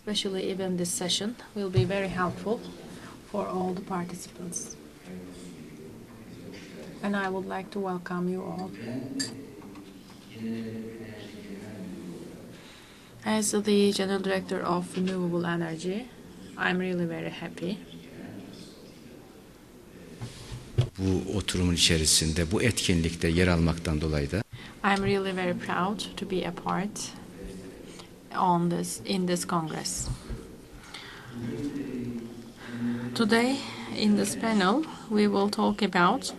especially even this session will be very helpful for all the participants. And I would like to welcome you all. As the General Director of Renewable Energy, I'm really very happy. Bu oturumun içerisinde, bu etkinlikte yer almaktan dolayı da I'm really very proud to be a part in this Congress. Today, in this panel, we will talk about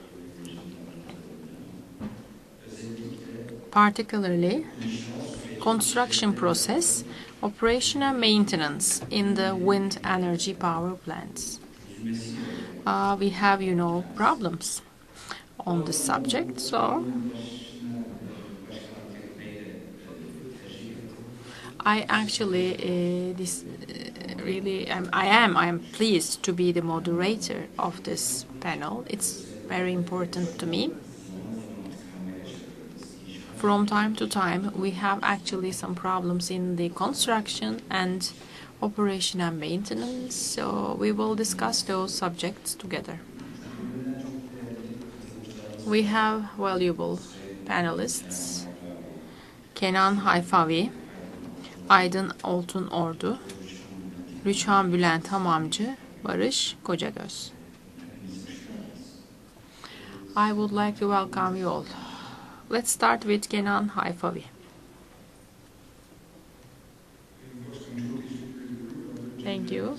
particularly construction process, operation and maintenance in the wind energy power plants. We have, problems on this subject, so I actually I am pleased to be the moderator of this panel. It's very important to me. From time to time, we have actually some problems in the construction and operation and maintenance, so we will discuss those subjects together. We have valuable panelists: Kenan Hayfavi, Aydın Altunordu, Rüçhan Bülent Hamamcı, Barış Kocagöz. I would like to welcome you all. Let's start with Kenan Hayfavi. Thank you.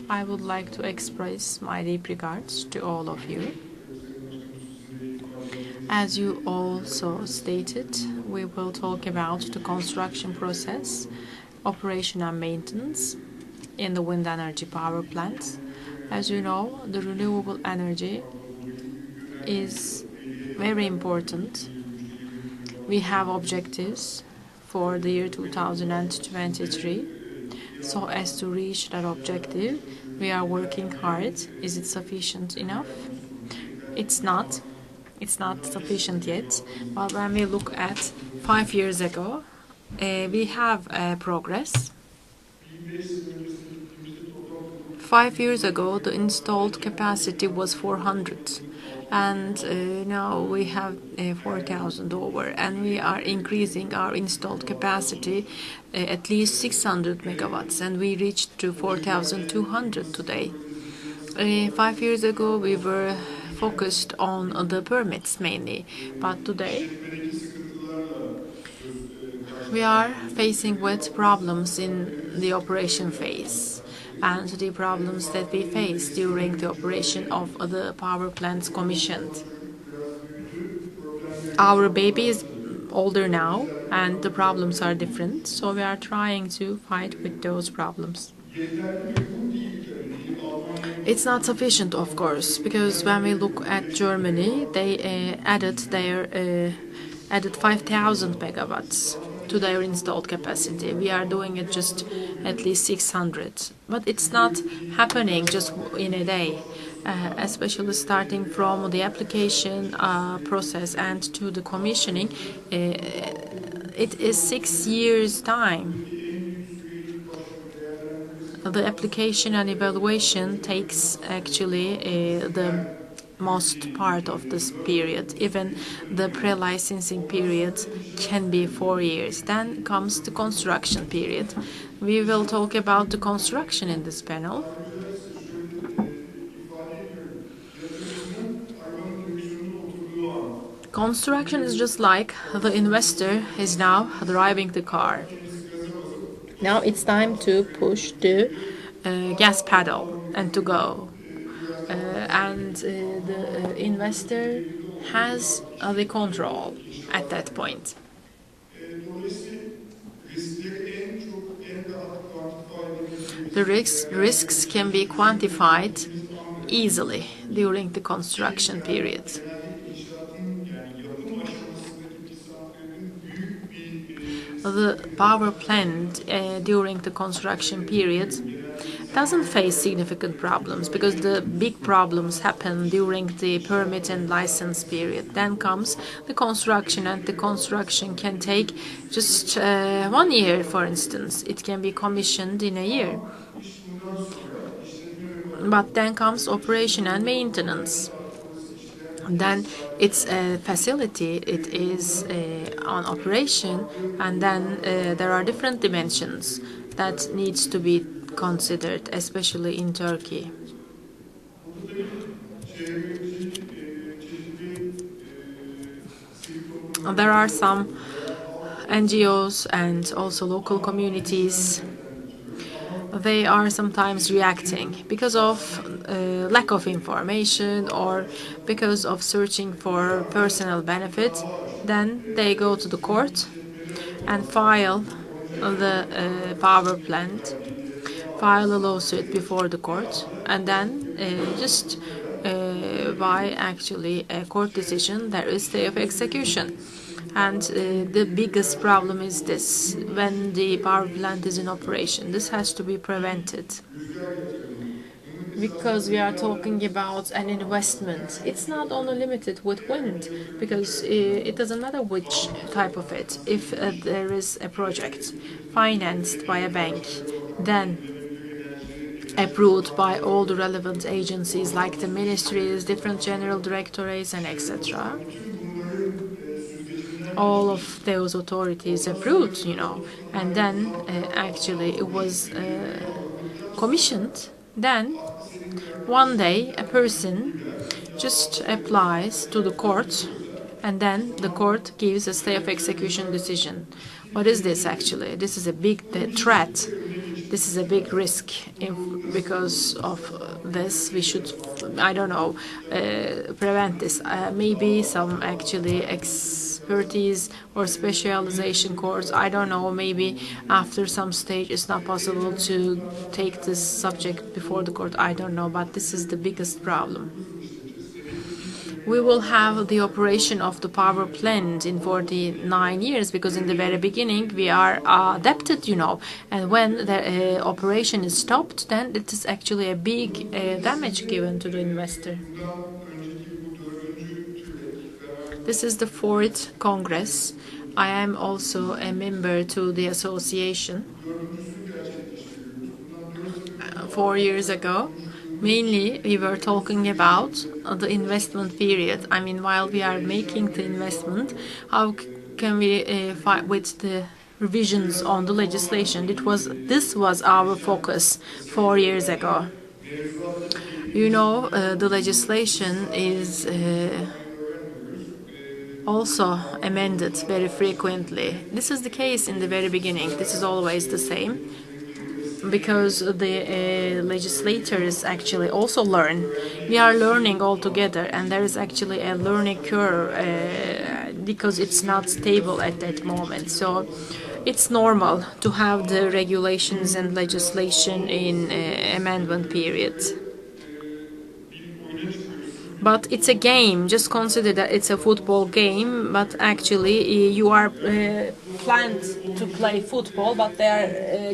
I would like to express my deep regards to all of you. As you also stated, we will talk about the construction process, operation and maintenance in the wind energy power plants. As you know, the renewable energy is very important. We have objectives for the year 2023. So as to reach that objective, we are working hard. Is it sufficient enough? It's not. It's not sufficient yet. But when we look at 5 years ago, we have progress. 5 years ago, the installed capacity was 400. And now we have 4,000 over, and we are increasing our installed capacity at least 600 megawatts, and we reached to 4,200 today. 5 years ago, we were focused on the permits mainly, but today we are facing with problems in the operation phase, and the problems that we face during the operation of the power plants commissioned. Our baby is older now, and the problems are different, so we are trying to fight with those problems. It's not sufficient, of course, because when we look at Germany, they added 5,000 megawatts to their installed capacity. We are doing it just at least 600, but it's not happening just in a day, especially starting from the application process and to the commissioning. It is 6 years time. The application and evaluation takes actually the most part of this period. Even the pre-licensing period can be 4 years. Then comes the construction period. We will talk about the construction in this panel. Construction is just like the investor is now driving the car. Now it's time to push the gas pedal and to go. The investor has the control at that point. The risks can be quantified easily during the construction period. The power plant during the construction period doesn't face significant problems because the big problems happen during the permit and license period. Then comes the construction, and the construction can take just 1 year, for instance. It can be commissioned in a year. But then comes operation and maintenance. Then it's a facility, it is on operation, and then there are different dimensions that needs to be considered, especially in Turkey. There are some NGOs and also local communities. They are sometimes reacting because of lack of information or because of searching for personal benefit. Then they go to the court and file the power plant, file a lawsuit before the court, and then just by actually a court decision there is stay of execution. And the biggest problem is this: when the power plant is in operation, this has to be prevented. Because we are talking about an investment. It's not only limited with wind, because it doesn't matter which type of it. If there is a project financed by a bank, then approved by all the relevant agencies like the ministries, different general directorates, and etc. All of those authorities approved, and then actually it was commissioned. Then one day a person just applies to the court, and then the court gives a stay of execution decision. What is this actually? This is a big threat. This is a big risk. Because of this, we should, I don't know, prevent this. Maybe some actually expertise or specialization course. I don't know. Maybe after some stage, it's not possible to take this subject before the court. I don't know. But this is the biggest problem. We will have the operation of the power plant in 49 years, because in the very beginning we are adapted, and when the operation is stopped, then it is actually a big damage given to the investor. This is the 4th Congress. I am also a member to the association. 4 years ago, mainly we were talking about the investment period. I mean, while we are making the investment, how can we fight with the revisions on the legislation? This was our focus 4 years ago. The legislation is also amended very frequently. This is the case in the very beginning. This is always the same, because the legislators actually also learn. We are learning all together, and there is actually a learning curve because it's not stable at that moment. So it's normal to have the regulations and legislation in amendment periods. But it's a game. Just consider that it's a football game, but actually you are planned to play football, but they are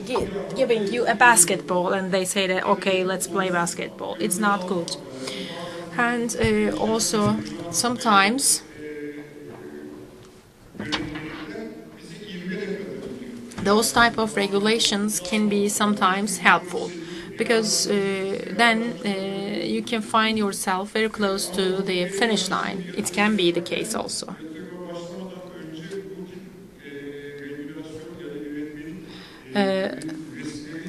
giving you a basketball, and they say that, okay, let's play basketball. It's not good. And also sometimes those type of regulations can be sometimes helpful, because then you can find yourself very close to the finish line. It can be the case also.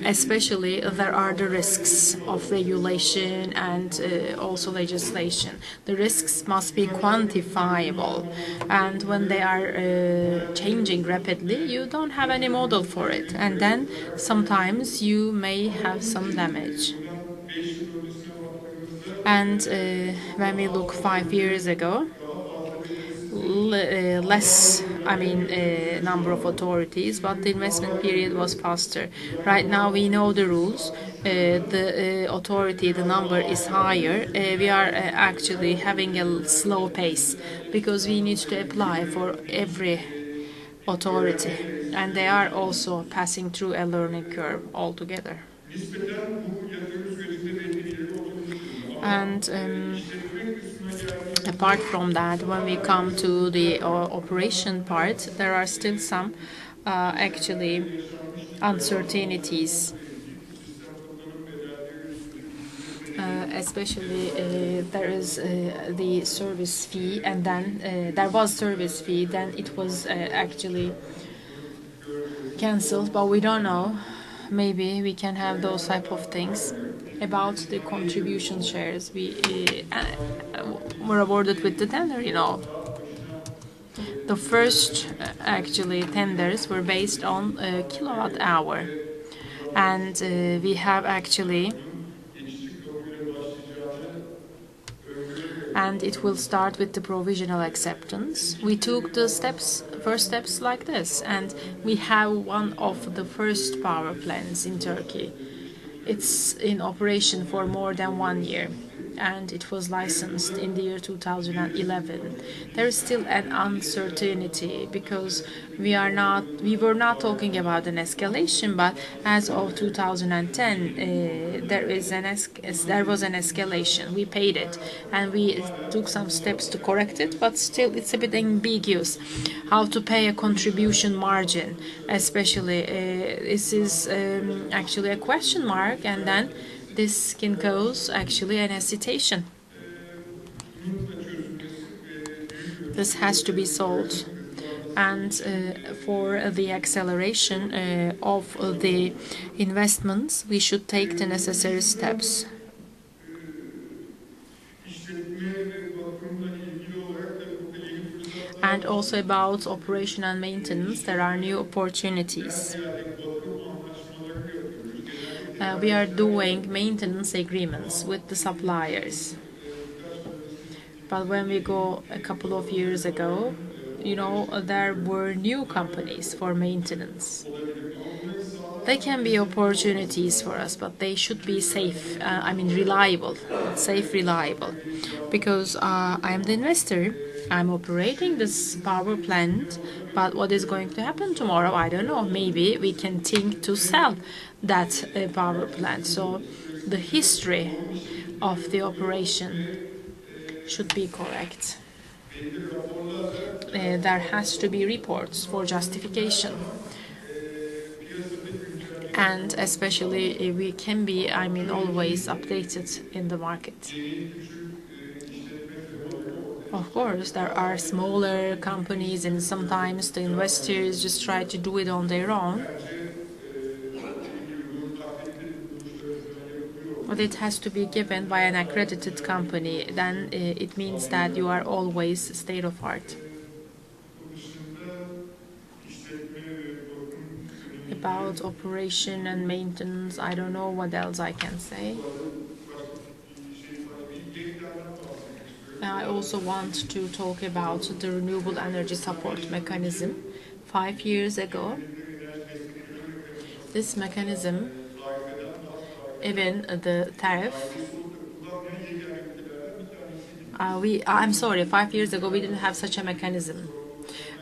Especially there are the risks of regulation and also legislation. The risks must be quantifiable, and when they are changing rapidly, you don't have any model for it, and then sometimes you may have some damage. And when we look 5 years ago, less, number of authorities, but the investment period was faster. Right now we know the rules. The authority, the number is higher. We are actually having a slow pace, because we need to apply for every authority, and they are also passing through a learning curve altogether. And apart from that, when we come to the operation part, there are still some actually uncertainties. Especially there is the service fee, and then there was service fee, then it was actually cancelled, but we don't know. Maybe we can have those type of things. About the contribution shares, we were awarded with the tender, The first actually tenders were based on kilowatt hour, and we have actually, and it will start with the provisional acceptance. We took the first steps like this, and we have one of the first power plants in Turkey. It's in operation for more than 1 year, and it was licensed in the year 2011. There is still an uncertainty because we were not talking about an escalation, but as of 2010, there was an escalation. We paid it, and we took some steps to correct it, but still it's a bit ambiguous how to pay a contribution margin, especially this is actually a question mark, and then this can cause actually an hesitation. This has to be solved. And for the acceleration of the investments, we should take the necessary steps. And also about operation and maintenance, there are new opportunities. We are doing maintenance agreements with the suppliers. But when we go a couple of years ago, there were new companies for maintenance. They can be opportunities for us, but they should be safe, reliable, reliable. Because I am the investor, I'm operating this power plant, but what is going to happen tomorrow, I don't know. Maybe we can think to sell that power plant. So the history of the operation should be correct. There has to be reports for justification. And especially we can be, always updated in the market. Of course, there are smaller companies, and sometimes the investors just try to do it on their own. But it has to be given by an accredited company. Then it means that you are always state of art. About operation and maintenance, I don't know what else I can say. I also want to talk about the renewable energy support mechanism. 5 years ago, this mechanism, even the tariff, 5 years ago we didn't have such a mechanism.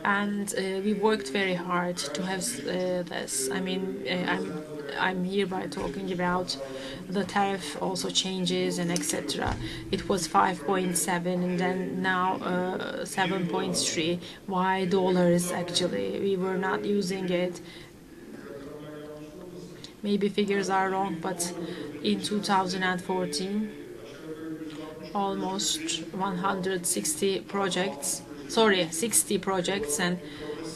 And we worked very hard to have this. I'm hereby talking about the tariff also changes and etc. It was 5.7 and then now 7.3. Why dollars actually? We were not using it. Maybe figures are wrong, but in 2014, almost 160 projects. 60 projects and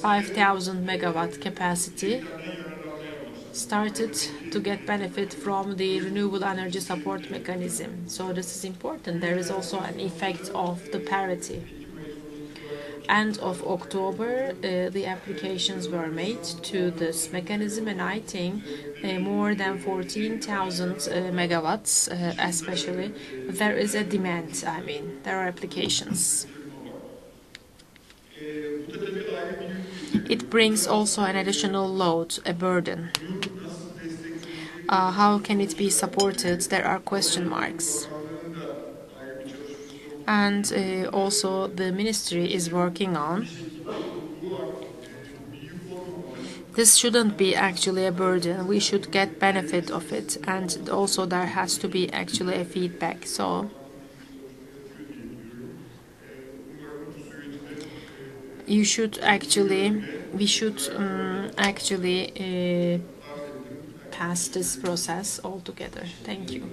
5,000 megawatt capacity started to get benefit from the renewable energy support mechanism. So this is important. There is also an effect of the parity. End of October, the applications were made to this mechanism, and I think more than 14,000 megawatts, especially, there is a demand. There are applications. It brings also an additional load, a burden. How can it be supported? There are question marks. And also the ministry is working on This shouldn't be actually a burden. We should get benefit of it, and also there has to be actually a feedback. So we should actually pass this process altogether. Thank you.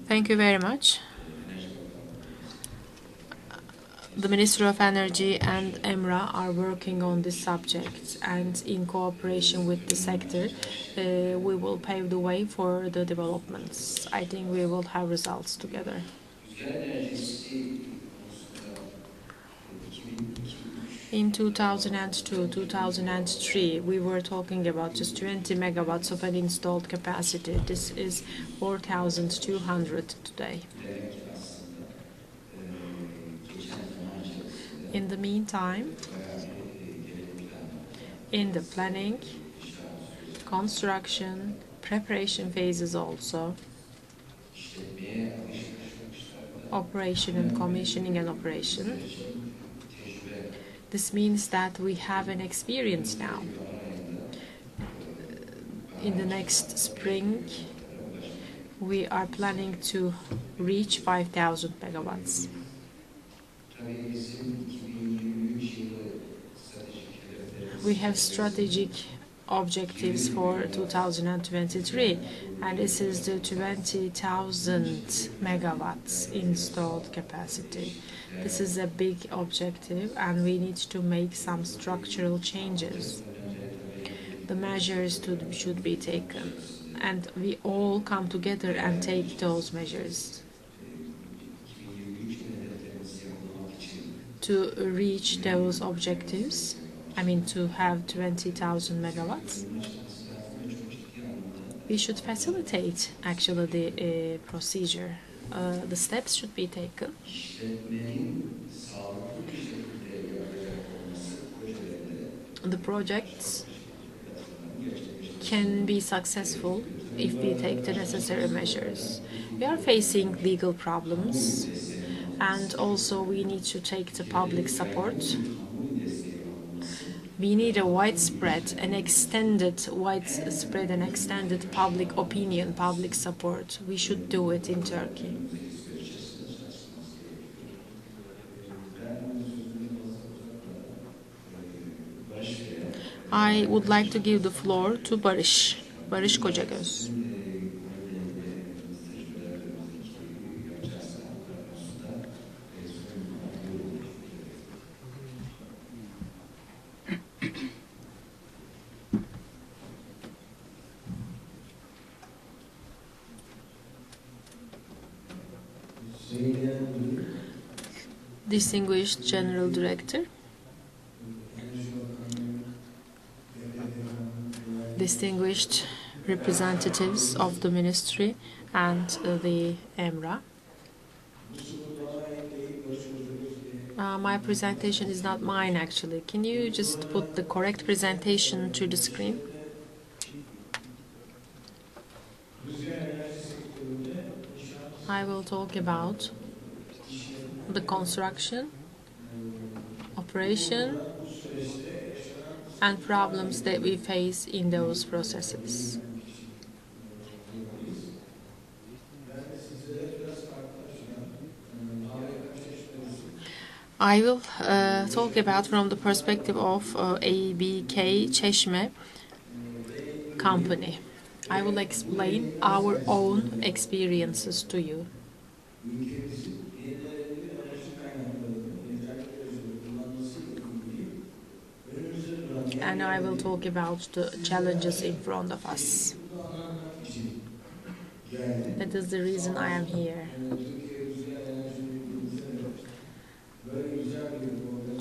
Thank you very much. The Ministry of Energy and EMRA are working on this subject, and in cooperation with the sector, we will pave the way for the developments. I think we will have results together. In 2002, 2003, we were talking about just 20 megawatts of an installed capacity. This is 4,200 today. In the meantime, in the planning, construction, preparation phases also, operation and commissioning and operation. This means that we have an experience now. In the next spring, we are planning to reach 5,000 megawatts. We have strategic objectives for 2023, and this is the 20,000 megawatts installed capacity. This is a big objective, and we need to make some structural changes. The measures should be taken, and we all come together and take those measures to reach those objectives. I mean, to have 20,000 megawatts. We should facilitate actually the procedure. The steps should be taken. The projects can be successful if we take the necessary measures. We are facing legal problems, and also we need to take the public support. We need a widespread and extended public opinion, public support. We should do it in Turkey. I would like to give the floor to Barış Kocagöz. Distinguished General Director, distinguished representatives of the Ministry and the EMRA. My presentation is not mine, actually. Can you just put the correct presentation to the screen? I will talk about the construction, operation, and problems that we face in those processes. I will talk about from the perspective of ABK Çeşme company. I will explain our own experiences to you. And I will talk about the challenges in front of us. That is the reason I am here.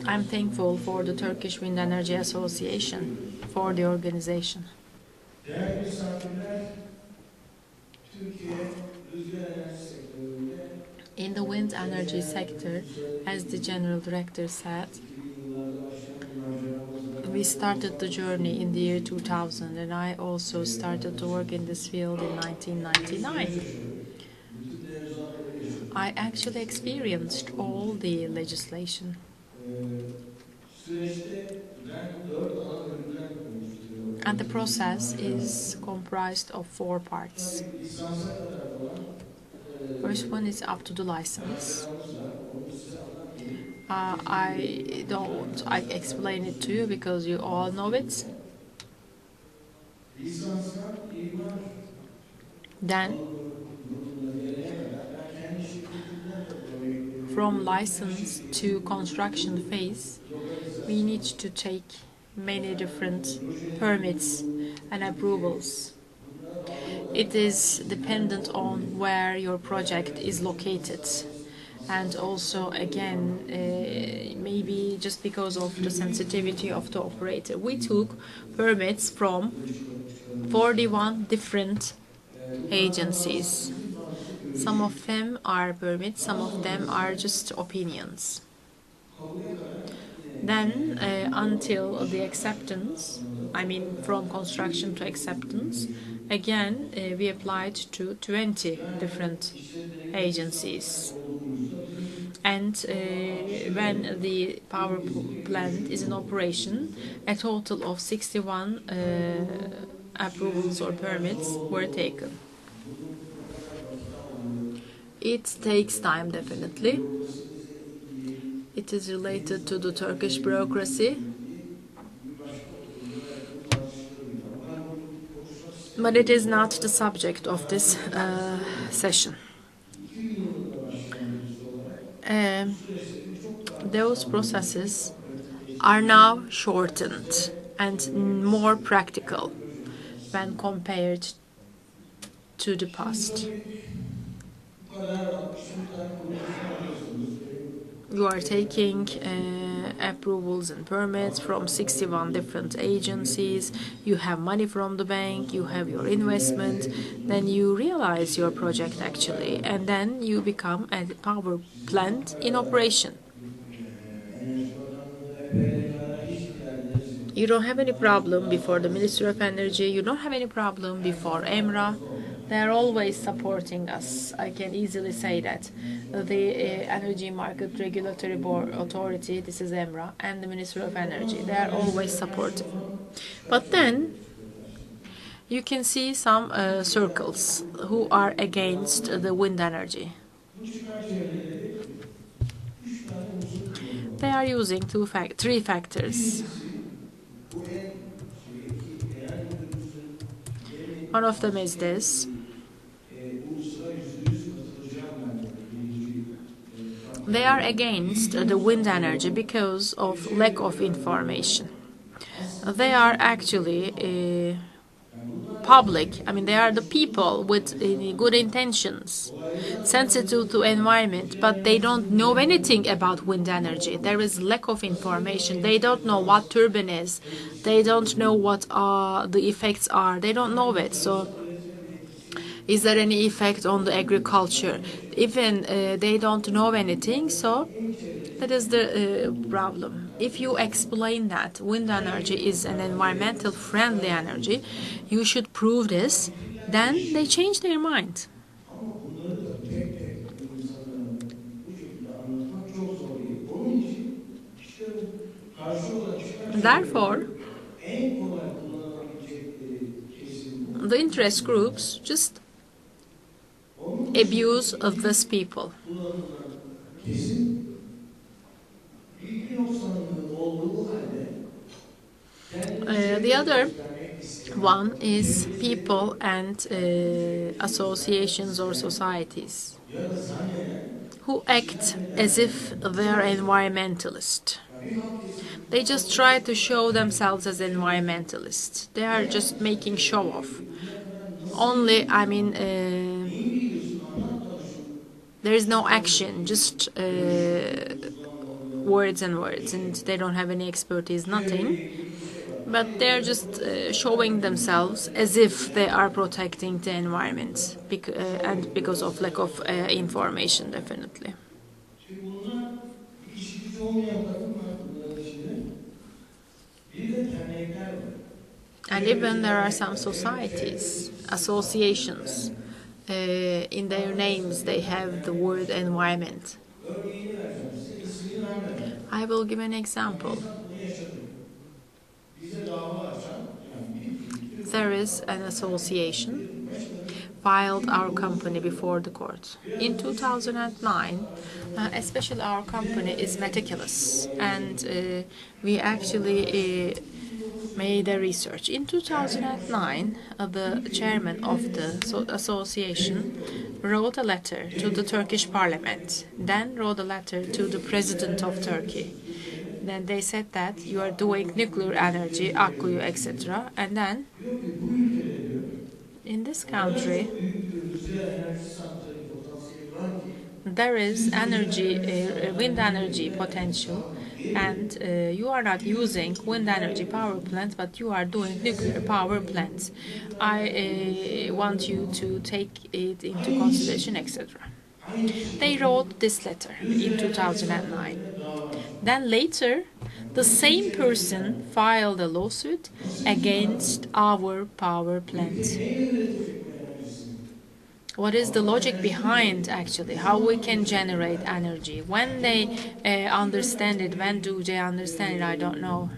I'm thankful for the Turkish Wind Energy Association for the organization. In the wind energy sector, as the General Director said, we started the journey in the year 2000, and I also started to work in this field in 1999. I actually experienced all the legislation. And the process is comprised of 4 parts. First one is up to the license. I explain it to you because you all know it. Then, from license to construction phase, we need to take many different permits and approvals. It is dependent on where your project is located. And also, again, maybe just because of the sensitivity of the operator, we took permits from 41 different agencies. Some of them are permits, some of them are just opinions. Then, until the acceptance, I mean from construction to acceptance, again, we applied to 20 different agencies. And when the power plant is in operation, a total of 61 approvals or permits were taken. It takes time, definitely. It is related to the Turkish bureaucracy. But it is not the subject of this session. Those processes are now shortened and more practical when compared to the past. You are taking approvals and permits from 61 different agencies, you have money from the bank, you have your investment, then you realize your project actually, and then you become a power plant in operation. You don't have any problem before the Ministry of Energy, you don't have any problem before EMRA. They are always supporting us. I can easily say that. The Energy Market Regulatory Board Authority, this is EMRA, and the Ministry of Energy, they are always supportive. But then, you can see some circles who are against the wind energy. They are using three factors. One of them is this. They are against the wind energy because of lack of information. They are actually public. I mean, they are the people with good intentions, sensitive to environment, but they don't know anything about wind energy. There is lack of information. They don't know what turbine is. They don't know what the effects are. They don't know it. So, is there any effect on the agriculture? Even they don't know anything. So, that is the problem. If you explain that wind energy is an environmental friendly energy, you should prove this, then they change their mind. Therefore, the interest groups just abuse of these people. The other one is people and associations or societies who act as if they're environmentalists. They just try to show themselves as environmentalists. They are just making show off. Only, there is no action, just words and words, and they don't have any expertise, nothing. But they're just showing themselves as if they are protecting the environment, and because of lack of information, definitely. And even there are some societies, associations, in their names they have the word environment. I will give an example. there is an association filed our company before the court. In 2009, especially our company is meticulous, and we actually made a research. In 2009, the chairman of the association wrote a letter to the Turkish parliament, then wrote a letter to the president of Turkey. Then they said that you are doing nuclear energy, Akkuyu, etc. And then in this country, there is energy, wind energy potential, and you are not using wind energy power plants, but you are doing nuclear power plants. I want you to take it into consideration, etc. They wrote this letter in 2009. Then later, the same person filed a lawsuit against our power plant. What is the logic behind actually how we can generate energy? When they understand it, when do they understand it? I don't know.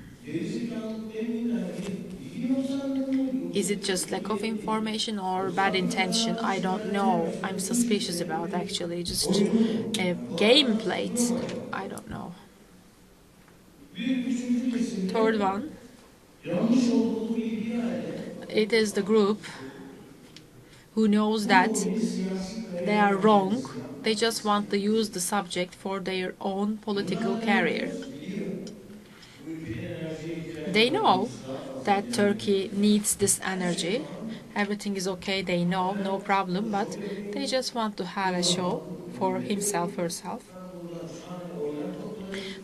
Is it just lack of information or bad intention? I don't know. I'm suspicious about actually just game played. I don't know. Third one. It is the group who knows that they are wrong. They just want to use the subject for their own political career. They know that Turkey needs this energy. Everything is okay, they know, no problem, but they just want to have a show for himself, herself.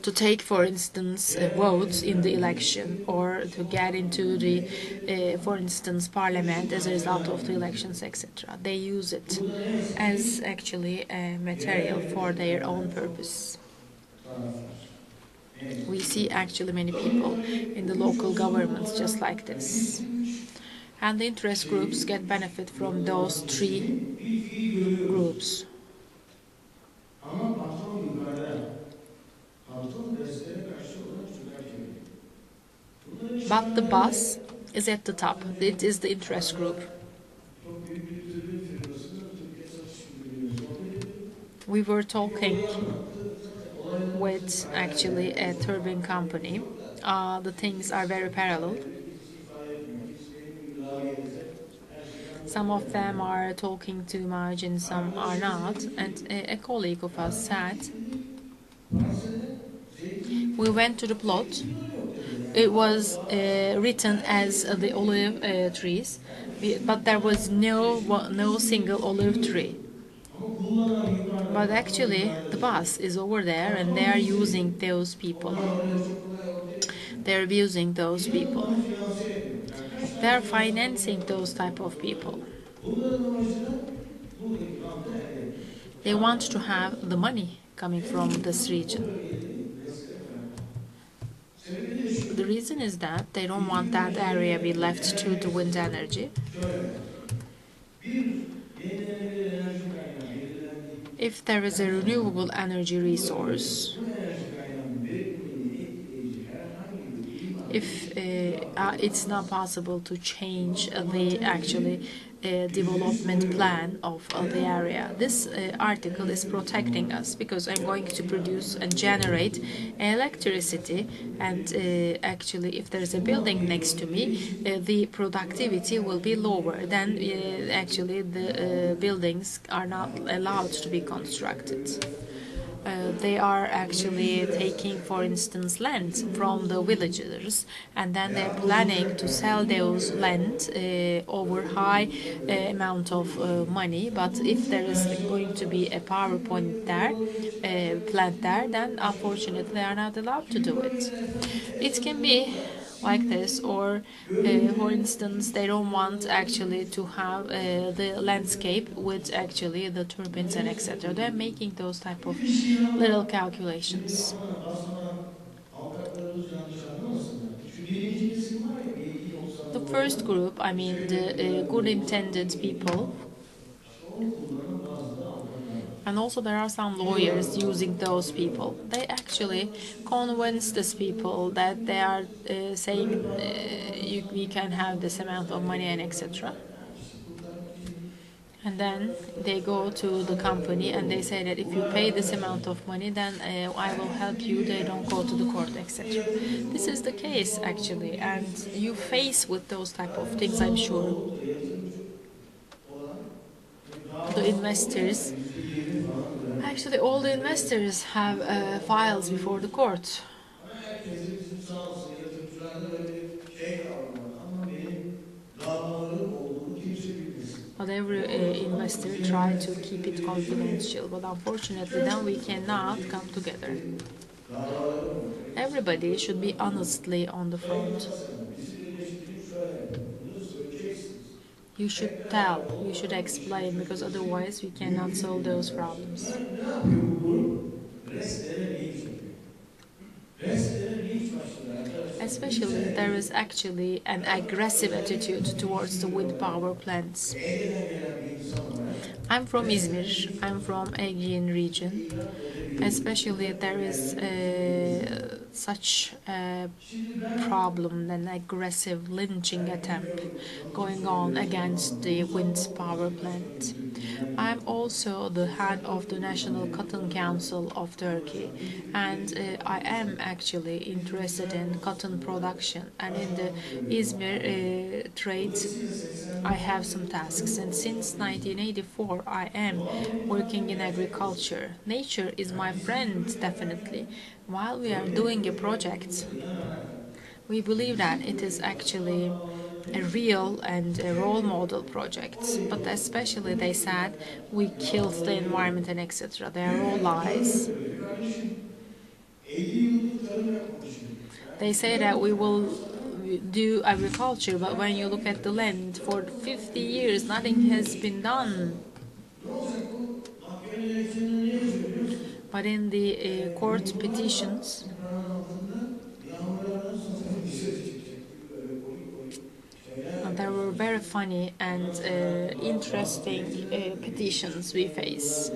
To take, for instance, votes in the election, or to get into the, for instance, parliament as a result of the elections, etc. They use it as actually a material for their own purpose. We see actually many people in the local governments just like this. And the interest groups get benefit from those three groups. But the boss is at the top. It is the interest group. We were talking with actually a turbine company. The things are very parallel. Some of them are talking too much and some are not. And a colleague of us said, we went to the plot. It was written as the olive trees, but there was no single olive tree. But actually, the bus is over there, and they are using those people. They are abusing those people. They are financing those type of people. They want to have the money coming from this region. The reason is that they don't want that area be left to the wind energy. If there is a renewable energy resource, if it's not possible to change the actually development plan of the area. This article is protecting us because I'm going to produce and generate electricity, and actually if there's a building next to me, the productivity will be lower. Then actually the buildings are not allowed to be constructed. They are actually taking, for instance, land from the villagers, and then they're planning to sell those land over high amount of money. But if there is going to be a power point there, plant there, then unfortunately they are not allowed to do it. It can be like this, or for instance, they don't want actually to have the landscape with actually the turbines and etc. They're making those type of little calculations. The first group, I mean the good intended people, And also there are some lawyers using those people. They actually convince these people that they are saying we can have this amount of money and etc. And then they go to the company and they say that if you pay this amount of money, then I will help you. They don't go to the court, etc. This is the case actually, and you face with those type of things, I'm sure. The investors, actually all the investors have files before the court. But every investor try to keep it confidential, but unfortunately then we cannot come together. Everybody should be honestly on the front. You should tell, you should explain, because otherwise we cannot solve those problems. Especially there is actually an aggressive attitude towards the wind power plants. I'm from Izmir, I'm from Aegean region. Especially there is such a problem, an aggressive lynching attempt going on against the wind power plant. I'm also the head of the National Cotton Council of Turkey, and I am actually interested in cotton production, and in the Izmir trade I have some tasks, and since 1984 I am working in agriculture. Nature is my friend, definitely. While we are doing a project, we believe that it is actually a real and a role model project, but especially they said we killed the environment and etc. They are all lies. They say that we will do agriculture, but when you look at the land, for 50 years nothing has been done. But in the court petitions, there were very funny and interesting petitions we face.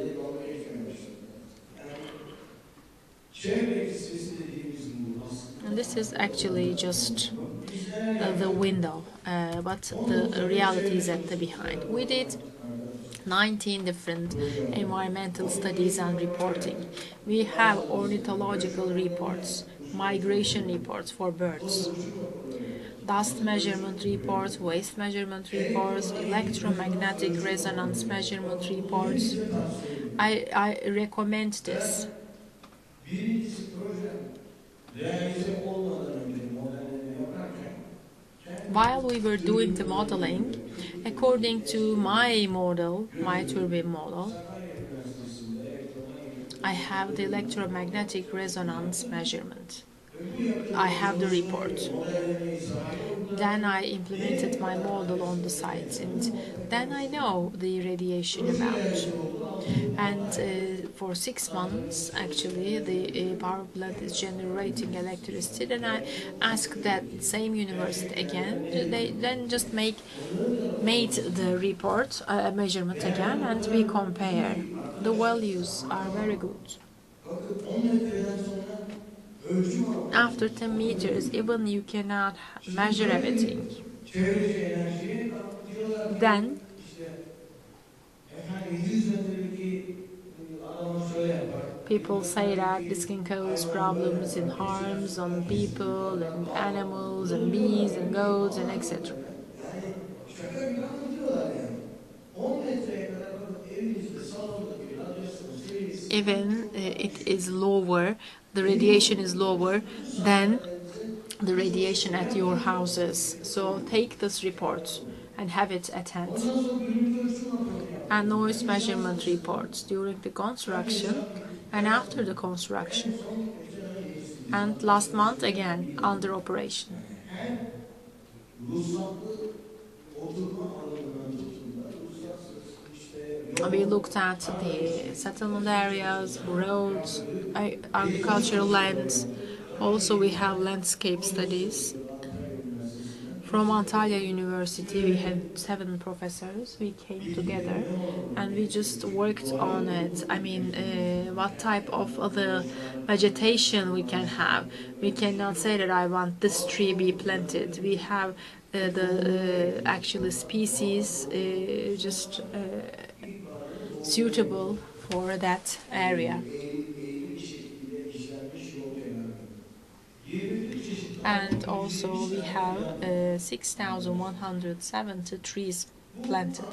And this is actually just the window, but the reality is at the behind. We did 19 different environmental studies and reporting. We have ornithological reports, migration reports for birds, dust measurement reports, waste measurement reports, electromagnetic resonance measurement reports. I recommend this. While we were doing the modeling, according to my model, my turbine model, I have the electromagnetic resonance measurement. I have the report. Then I implemented my model on the site, and then I know the radiation amount. And for 6 months, actually, the power plant is generating electricity. Then I asked that same university again. They then just made the report, measurement again, and we compare. The values are very good. After 10 meters, even you cannot measure everything. Then people say that this can cause problems and harms on people and animals and bees and goats and etc. Even it is lower, the radiation is lower than the radiation at your houses. So take this report and have it at hand. And noise measurement reports during the construction and after the construction. And last month again under operation. We looked at the settlement areas, roads, agricultural lands. Also we have landscape studies From Antalya University, we had 7 professors. We came together and we just worked on it. I mean, what type of other vegetation we can have. We cannot say that I want this tree be planted. We have the actual species just suitable for that area. And also we have 6,170 trees planted.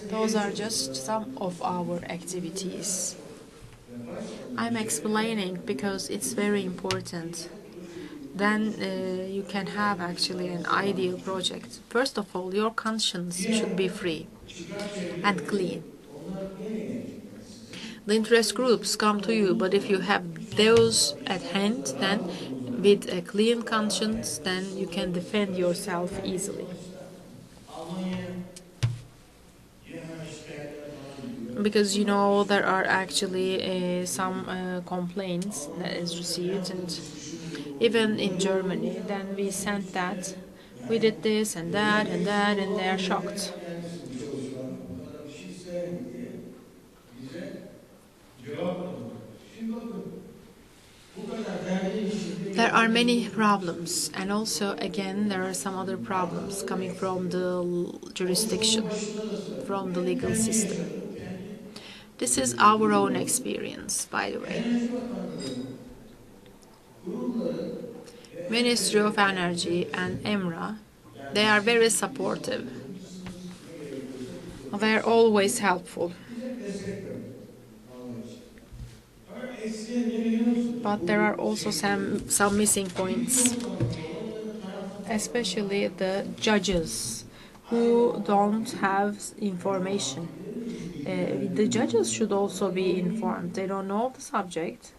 Those are just some of our activities. I'm explaining because it's very important. Then you can have actually an ideal project. First of all, your conscience should be free and clean. The interest groups come to you, but if you have those at hand, then with a clean conscience, then you can defend yourself easily. Because you know there are actually some complaints that is received, and even in Germany, then we sent that we did this and that and that, and they are shocked. There are many problems, and also again there are some other problems coming from the jurisdiction, from the legal system. This is our own experience, by the way. Ministry of Energy and EMRA, they are very supportive. They are always helpful. But there are also some missing points, especially the judges who don't have information. The judges should also be informed. They don't know the subject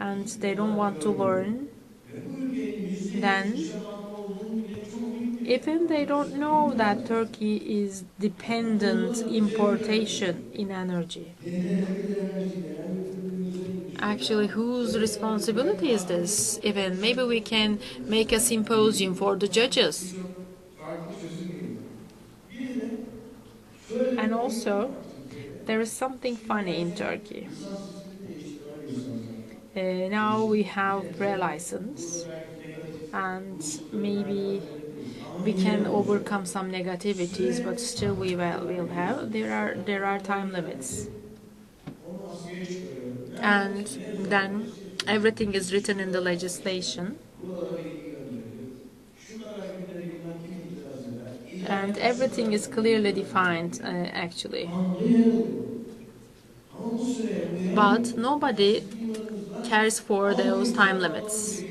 and they don't want to learn. Then, even they don't know that Turkey is dependent importation in energy. Actually, whose responsibility is this? Even maybe we can make a symposium for the judges. And also, there is something funny in Turkey. Now we have pre-license, and maybe we can overcome some negativities, but still we will have. There are time limits, and then everything is written in the legislation. And everything is clearly defined, actually. But nobody cares for those time limits.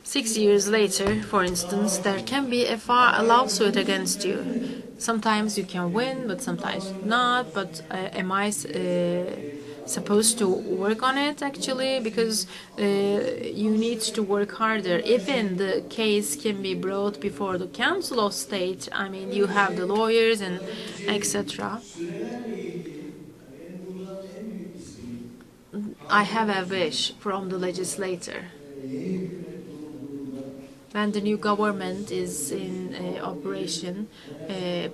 6 years later, for instance, there can be a lawsuit against you. Sometimes you can win, but sometimes not. But am I supposed to work on it, actually? Because you need to work harder. Even the case can be brought before the Council of State. I mean, you have the lawyers and etc. I have a wish from the legislator. When the new government is in operation,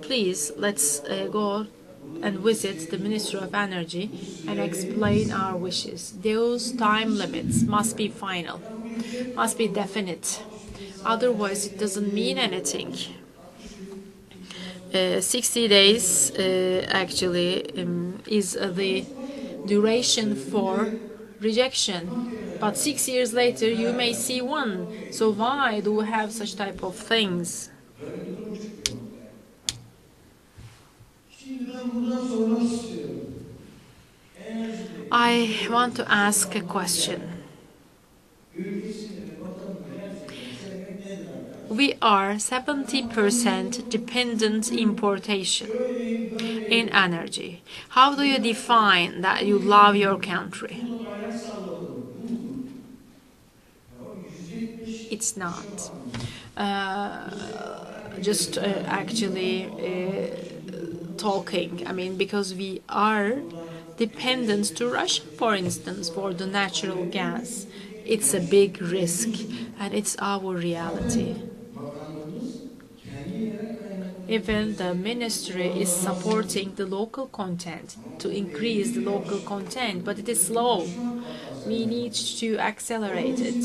please let's go and visit the Ministry of Energy and explain our wishes. Those time limits must be final, must be definite. Otherwise, it doesn't mean anything. 60 days actually is the duration for rejection. But 6 years later, you may see one. So why do we have such type of things? I want to ask a question. We are 70% dependent importation in energy. How do you define that you love your country? It's not just actually talking. I mean, because we are dependence to Russia, for instance, for the natural gas. It's a big risk, and it's our reality. Even the ministry is supporting the local content to increase the local content, but it is slow. We need to accelerate it.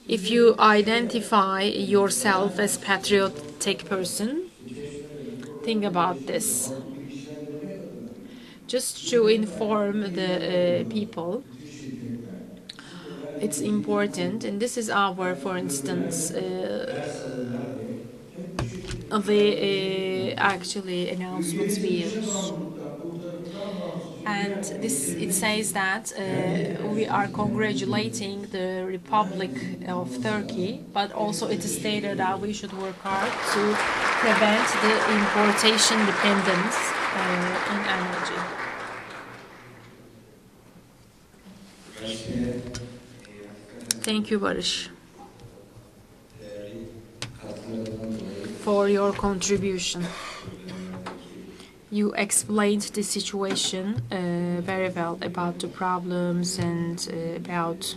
If you identify yourself as patriotic person, think about this. Just to inform the people, it's important, and this is our, for instance, the actually announcements we use. And this, it says that we are congratulating the Republic of Turkey, but also it is stated that we should work hard to prevent the importation dependence in energy. Thank you, Barış, for your contribution. You explained the situation very well about the problems and about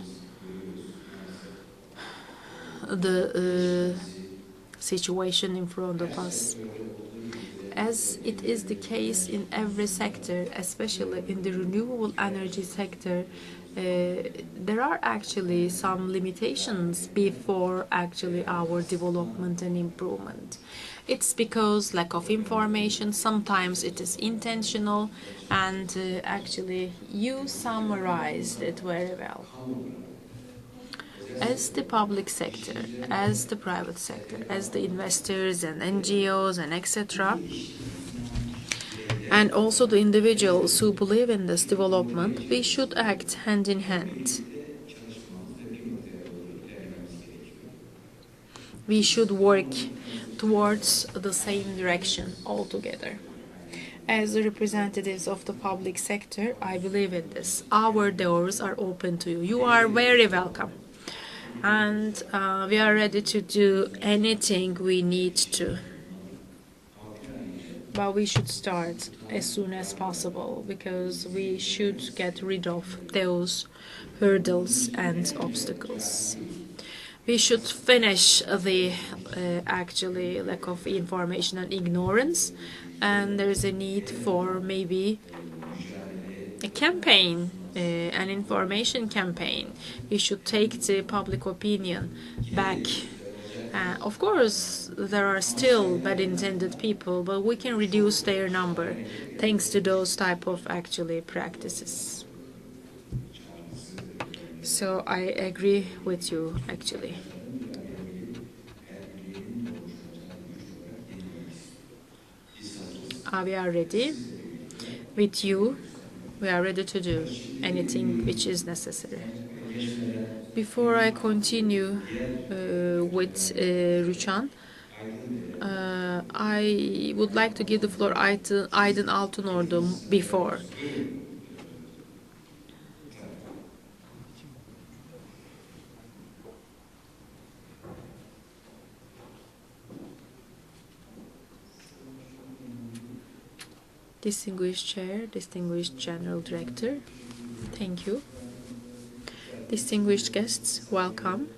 the situation in front of us. As it is the case in every sector, especially in the renewable energy sector, there are actually some limitations before actually our development and improvement. It's because lack of information, sometimes it is intentional, and actually you summarized it very well. As the public sector, as the private sector, as the investors and NGOs and etc., and also the individuals who believe in this development, we should act hand in hand. We should work towards the same direction altogether. As the representatives of the public sector, I believe in this. Our doors are open to you. You are very welcome. And we are ready to do anything we need to. But we should start as soon as possible, because we should get rid of those hurdles and obstacles. We should finish the actually lack of information and ignorance, and there is a need for maybe a campaign, an information campaign. We should take the public opinion back. Of course, there are still bad intended people, but we can reduce their number thanks to those type of actually practices. So I agree with you actually. We are ready with you. We are ready to do anything which is necessary. Before I continue with Rüçhan, I would like to give the floor Aydın Altınordu before. Distinguished Chair, Distinguished General Director, thank you. Distinguished guests, welcome.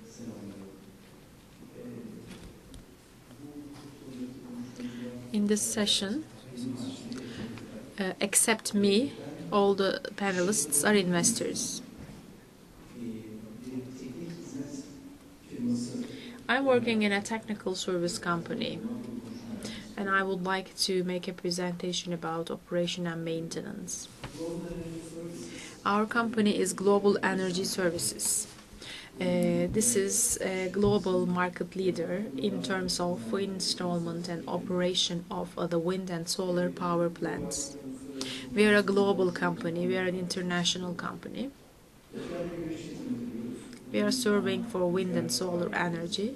In this session, except me, all the panelists are investors. I'm working in a technical service company, and I would like to make a presentation about operation and maintenance. Our company is Global Energy Services. This is a global market leader in terms of installment and operation of the wind and solar power plants. We are a global company, we are an international company. We are serving for wind and solar energy.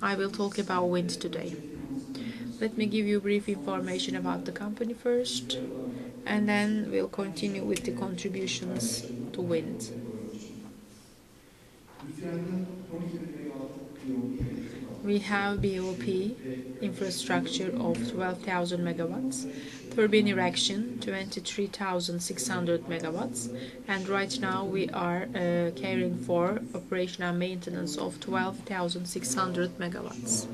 I will talk about wind today. Let me give you brief information about the company first, and then we'll continue with the contributions to wind. We have BOP infrastructure of 12,000 megawatts, turbine erection 23,600 megawatts, and right now we are caring for operation and maintenance of 12,600 megawatts.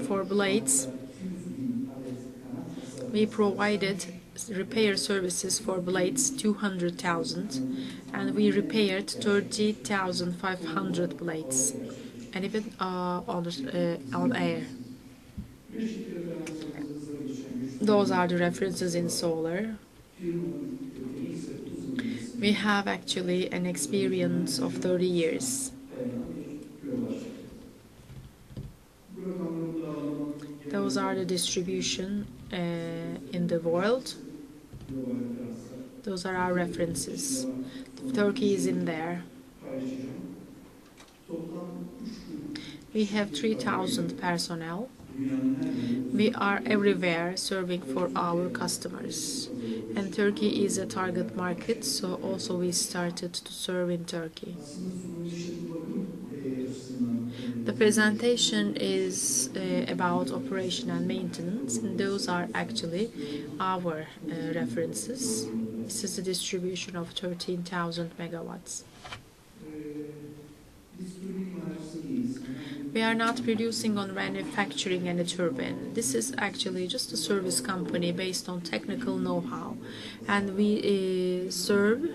For blades, we provided repair services for blades 200,000, and we repaired 30,500 blades, and even on air. Those are the references in solar. We have actually an experience of 30 years. Those are the distribution in the world. Those are our references. Turkey is in there. We have 3,000 personnel. We are everywhere serving for our customers. And Turkey is a target market, so also we started to serve in Turkey. The presentation is about operation and maintenance, and those are actually our references. This is the distribution of 13,000 megawatts. We are not producing or manufacturing any turbine. This is actually just a service company based on technical know-how, and we serve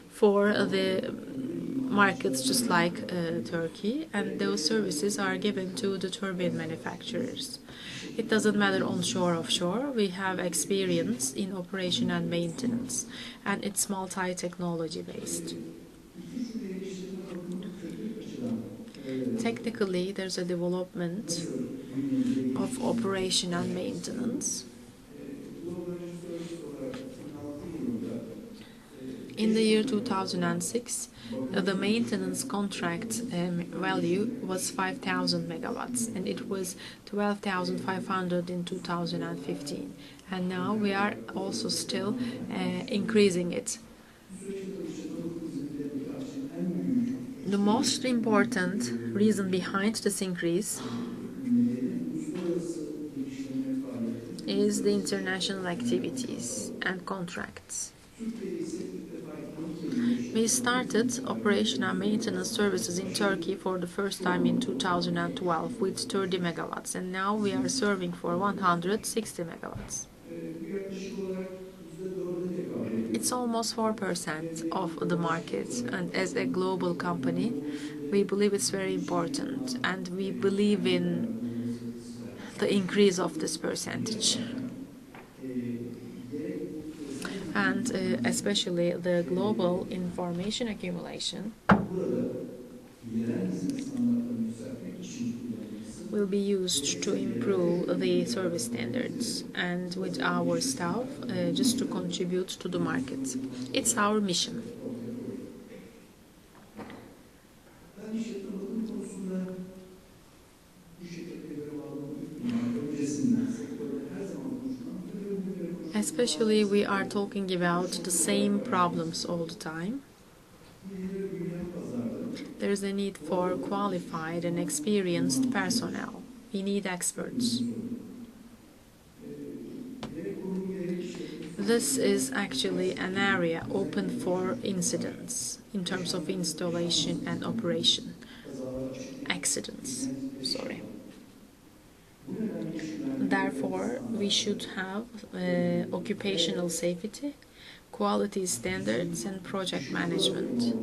for the markets just like Turkey, and those services are given to the turbine manufacturers. It doesn't matter onshore or offshore. We have experience in operation and maintenance, and it's multi-technology based. Technically, there's a development of operation and maintenance. In the year 2006, the maintenance contract value was 5,000 megawatts, and it was 12,500 in 2015. And now we are also still increasing it. The most important reason behind this increase is the international activities and contracts. We started operation and maintenance services in Turkey for the first time in 2012 with 30 megawatts, and now we are serving for 160 megawatts. It's almost 4% of the market, and as a global company, we believe it's very important, and we believe in the increase of this percentage. And especially the global information accumulation will be used to improve the service standards, and with our staff just to contribute to the market. It's our mission. Especially we are talking about the same problems all the time. There is a need for qualified and experienced personnel. We need experts. This is actually an area open for incidents in terms of installation and operation. Accidents, sorry. Therefore, we should have occupational safety, quality standards, and project management.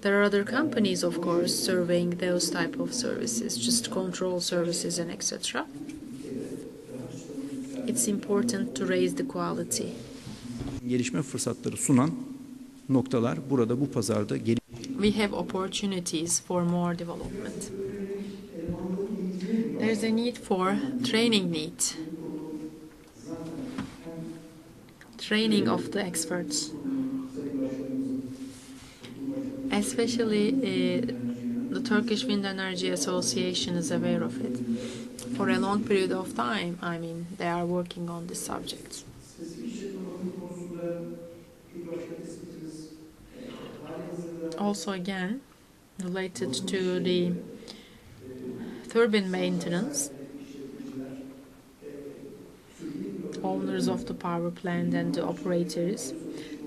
There are other companies, of course, surveying those type of services, just control services and etc. It's important to raise the quality. Gelişme fırsatları sunan noktalar burada bu pazarda We have opportunities for more development. There's a need for training of the experts. Especially the Turkish Wind Energy Association is aware of it. For a long period of time, they are working on this subject. Also again, related to the turbine maintenance, owners of the power plant and the operators,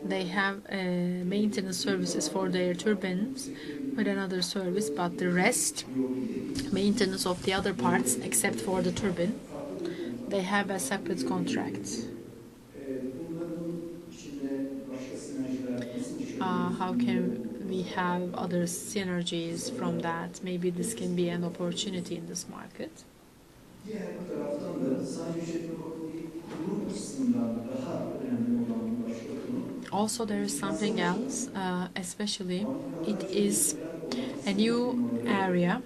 they have maintenance services for their turbines with another service, but the rest, maintenance of the other parts except for the turbine, they have a separate contract. How can we have other synergies from that? Maybe this can be an opportunity in this market. Also, there is something else, especially it is a new area,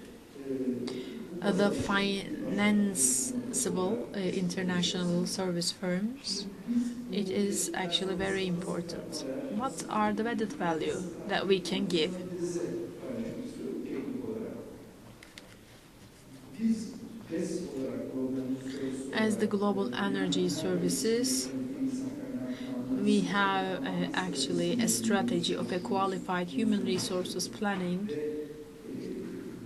the financeable international service firms. It is actually very important. What are the added value that we can give? As the global energy services, we have actually a strategy of a qualified human resources planning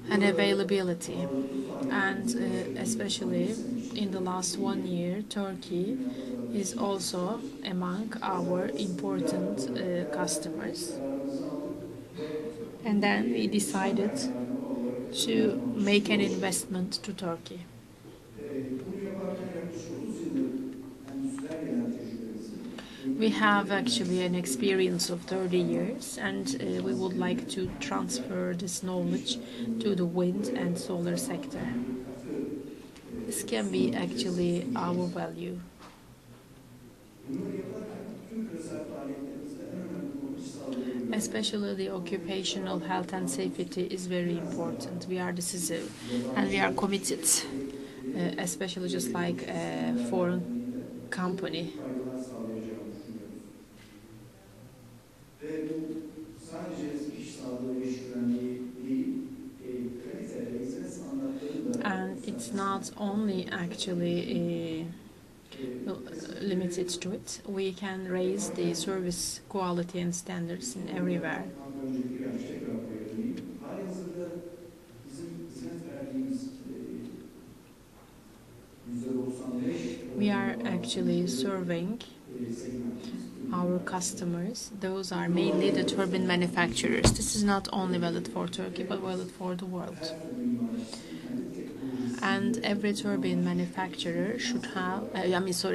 and availability. And especially in the last 1 year, Turkey is also among our important customers. And then we decided to make an investment to Turkey. We have actually an experience of 30 years, and we would like to transfer this knowledge to the wind and solar sector. This can be actually our value. Especially the occupational health and safety is very important. We are decisive and we are committed, especially just like a foreign company. And it's not only actually limited to it. We can raise the service quality and standards in everywhere. We are actually serving our customers. Those are mainly the turbine manufacturers. This is not only valid for Turkey, but valid for the world. And every turbine manufacturer should have,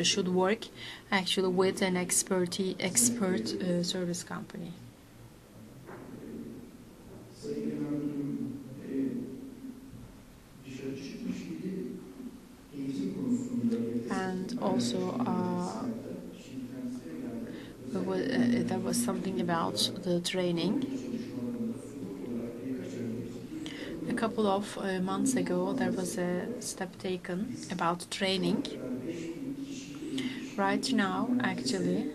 should work actually with an expert service company. And also, there was something about the training. A couple of months ago, there was a step taken about training. Right now, actually,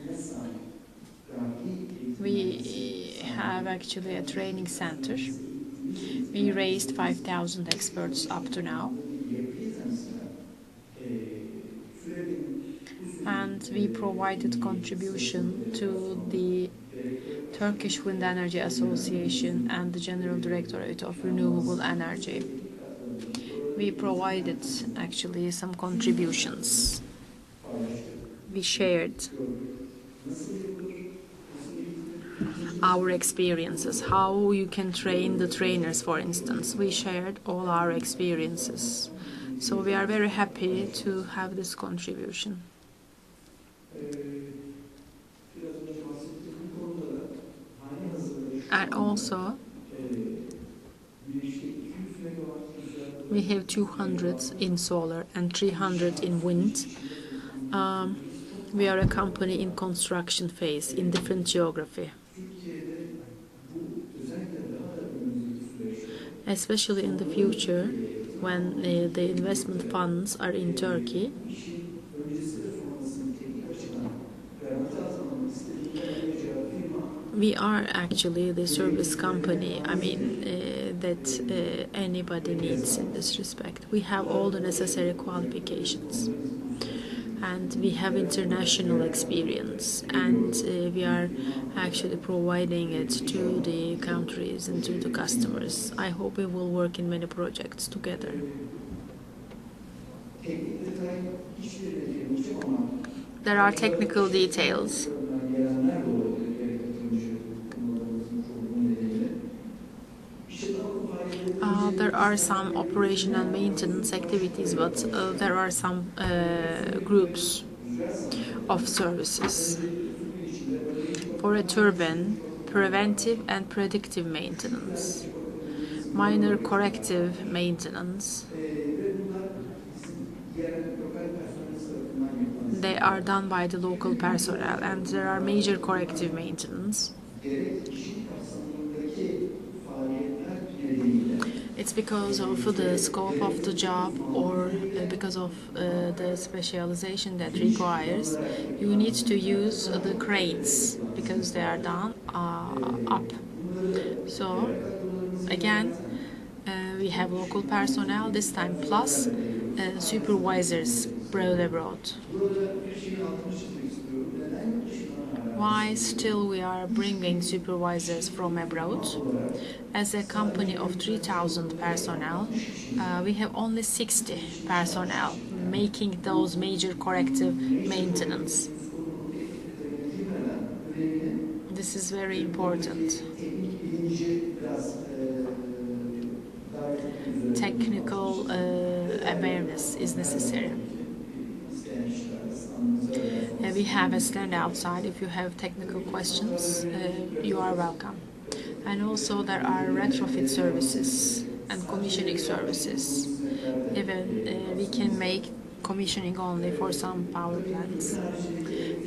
we have actually a training center. We raised 5,000 experts up to now. And we provided contribution to the Turkish Wind Energy Association and the General Directorate of Renewable Energy. We provided actually some contributions. We shared our experiences, how you can train the trainers, for instance. We shared all our experiences. So we are very happy to have this contribution. And also, we have 200 in solar and 300 in wind. We are a company in construction phase, in different geography. Especially in the future, when the investment funds are in Turkey, we are actually the service company, that anybody needs in this respect. We have all the necessary qualifications. and we have international experience, and we are actually providing it to the countries and to the customers. I hope we will work in many projects together. There are technical details. There are some operation and maintenance activities, but there are some groups of services. For a turbine, preventive and predictive maintenance, minor corrective maintenance. They are done by the local personnel, and there are major corrective maintenance. It's because of the scope of the job, or because of the specialization that requires. You need to use the cranes because they are done up. So again, we have local personnel this time, plus supervisors brought abroad. Why still we are bringing supervisors from abroad? As a company of 3,000 personnel, we have only 60 personnel making those major corrective maintenance. This is very important. Technical awareness is necessary. We have a stand outside. If you have technical questions, you are welcome. And also there are retrofit services and commissioning services. Even we can make commissioning only for some power plants,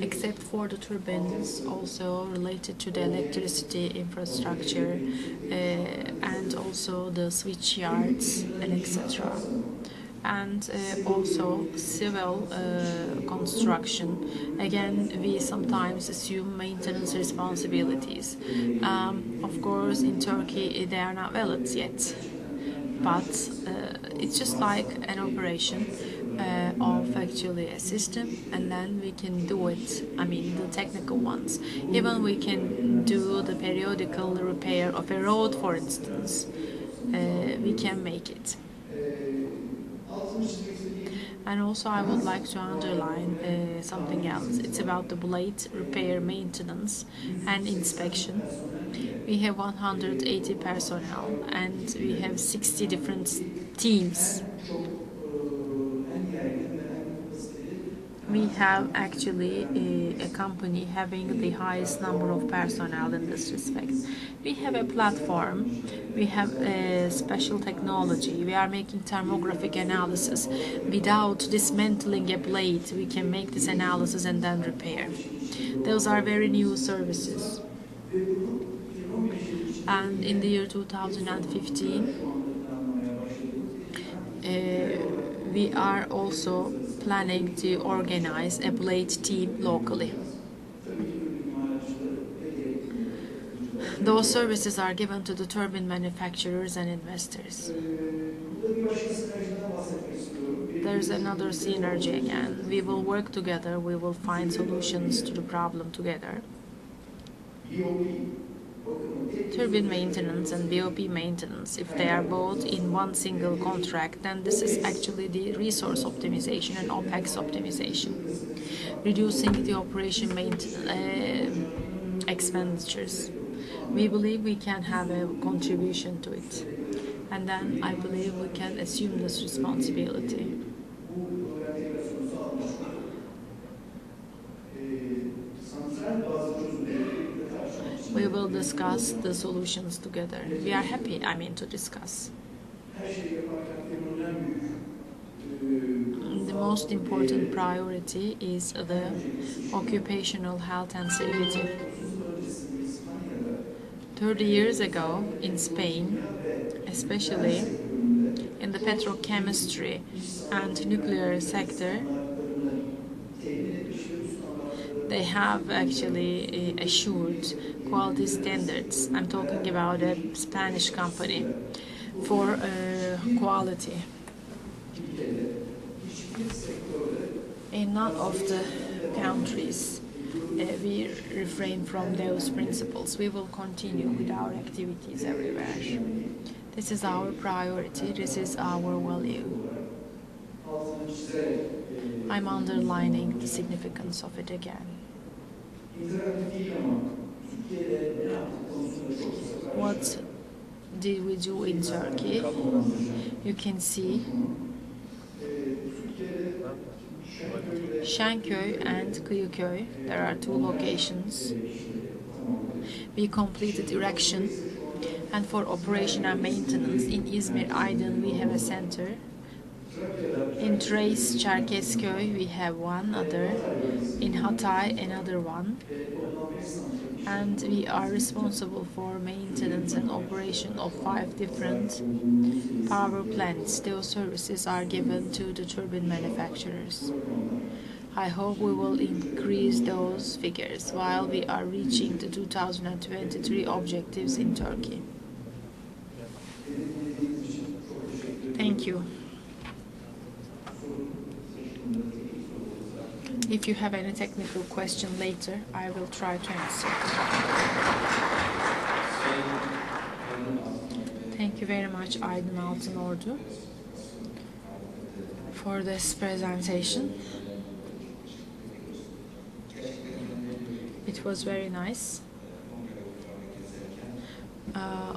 except for the turbines, also related to the electricity infrastructure and also the switch yards and etc. And also civil construction. Again, we sometimes assume maintenance responsibilities. Of course, in Turkey they are not valid yet, but it's just like an operation of actually a system, and then we can do it. I mean, the technical ones. Even we can do the periodical repair of a road, for instance. We can make it. And also I would like to underline something else. It's about the blade repair, maintenance and inspection. We have 180 personnel and we have 60 different teams. We have actually a company having the highest number of personnel in this respect. We have a platform, we have a special technology, we are making thermographic analysis. Without dismantling a blade, we can make this analysis and then repair. Those are very new services. And in the year 2015, we are also planning to organize a blade team locally. Those services are given to the turbine manufacturers and investors. There's another synergy again. We will work together, we will find solutions to the problem together. Turbine maintenance and BOP maintenance, if they are both in one single contract, then this is actually the resource optimization and OPEX optimization, reducing the operation maintenance expenditures. We believe we can have a contribution to it, and then I believe we can assume this responsibility. We will discuss the solutions together. We are happy, to discuss. The most important priority is the occupational health and safety. 30 years ago in Spain, especially in the petrochemistry and nuclear sector, they have actually assured quality standards. I'm talking about a Spanish company for quality. In none of the countries we refrain from those principles. We will continue with our activities everywhere. This is our priority, this is our value. I'm underlining the significance of it again. What did we do in Turkey? You can see Şenköy and Kıyıköy. There are two locations. We completed erection, and for operation and maintenance in İzmir, Aydın we have a center. In Trace, Çerkezköy we have one other. In Hatay another one. And we are responsible for maintenance and operation of 5 different power plants. Those services are given to the turbine manufacturers. I hope we will increase those figures while we are reaching the 2023 objectives in Turkey. Thank you. If you have any technical question later, I will try to answer. Thank you very much, Aydın Altınordu, for this presentation. It was very nice.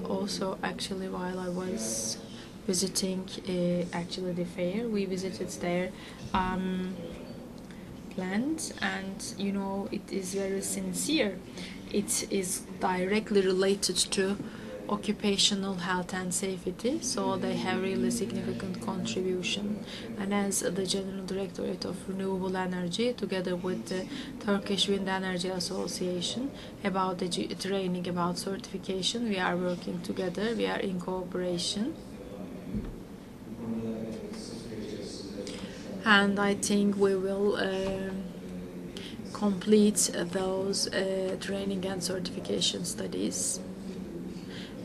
Also, actually, while I was visiting actually the fair, we visited their plant, and you know, it is very sincere. It is directly related to occupational health and safety, so they have really significant contribution. And as the General Directorate of Renewable Energy, together with the Turkish Wind Energy Association, about the training, about certification, we are working together, we are in cooperation. And I think we will complete those training and certification studies,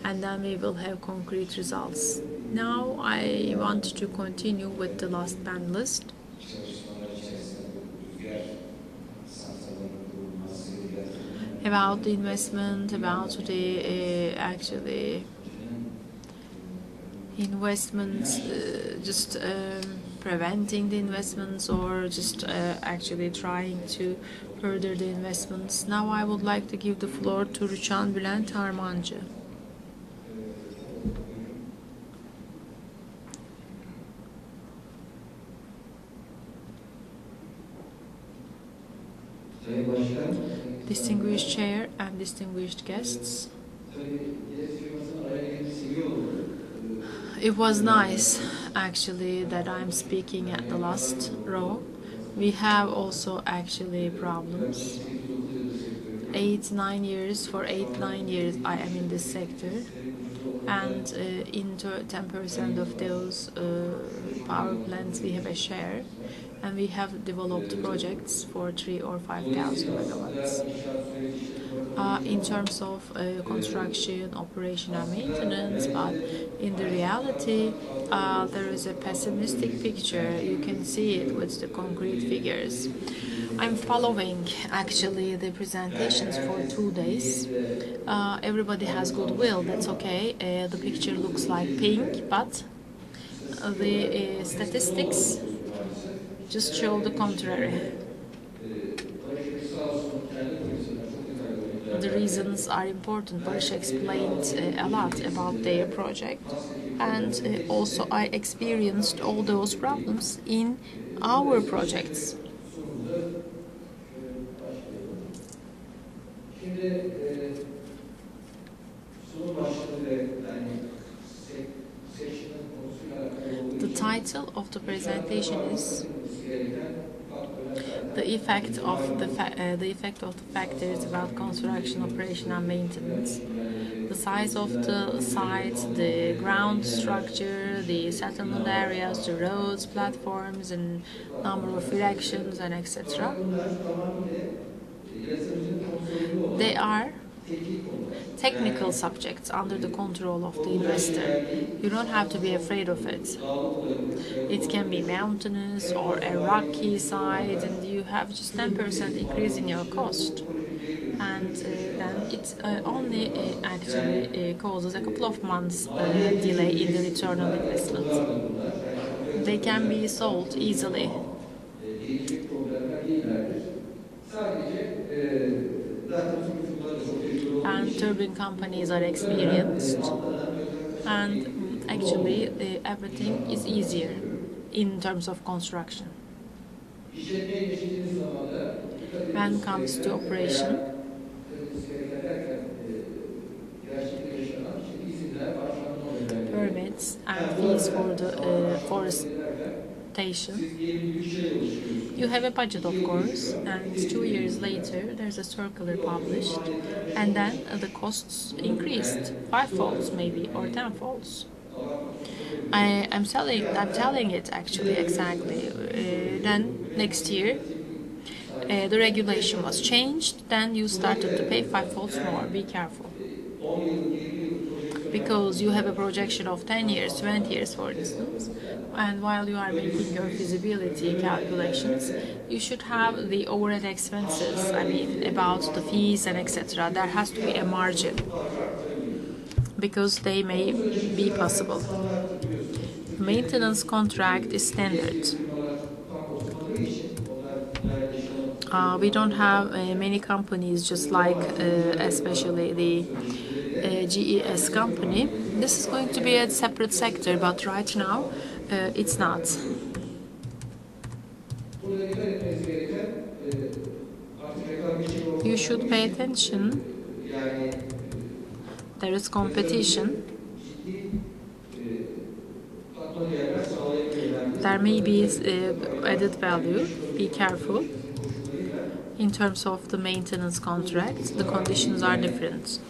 and then we will have concrete results. Now I want to continue with the last panelist. About the investment, about the actually investments, just preventing the investments, or just actually trying to further the investments. Now I would like to give the floor to Rüçhan Bülent Harmancı. Distinguished Chair and distinguished guests, it was nice actually that I'm speaking at the last row. We have also actually problems. 8-9 years, for 8-9 years I am in this sector, and in 10% of those power plants we have a share, and we have developed projects for 3,000 or 5,000 megawatts. In terms of construction, operation and maintenance, but in the reality there is a pessimistic picture. You can see it with the concrete figures. I'm following actually the presentations for 2 days. Everybody has goodwill, that's okay. The picture looks like pink, but the statistics just show the contrary. The reasons are important. Barış explained a lot about their project, and also I experienced all those problems in our projects. The title of the presentation is the effect of the factors about construction, operation and maintenance. The size of the site, the ground structure, the settlement areas, the roads, platforms, and number of erections, and etc. They are technical subjects under the control of the investor. You don't have to be afraid of it. It can be mountainous or a rocky side, and you have just 10% increase in your cost. And then it only actually causes a couple of months delay in the return on investment. They can be sold easily. And turbine companies are experienced, and actually everything is easier in terms of construction. When it comes to operation, permits and fees for the forestation, you have a budget, of course, and 2 years later there's a circular published, and then the costs increased 5-folds maybe or 10-folds. I'm telling it actually exactly. Then next year the regulation was changed. Then you started to pay 5-folds more. Be careful, because you have a projection of 10 years, 20 years, for instance. And while you are making your feasibility calculations, you should have the overhead expenses. I mean, about the fees and etc. There has to be a margin, because they may be possible. Maintenance contract is standard. We don't have many companies just like especially the GES company. This is going to be a separate sector, but right now it's not. You should pay attention. There is competition. There may be added value. Be careful. In terms of the maintenance contract, the conditions are different.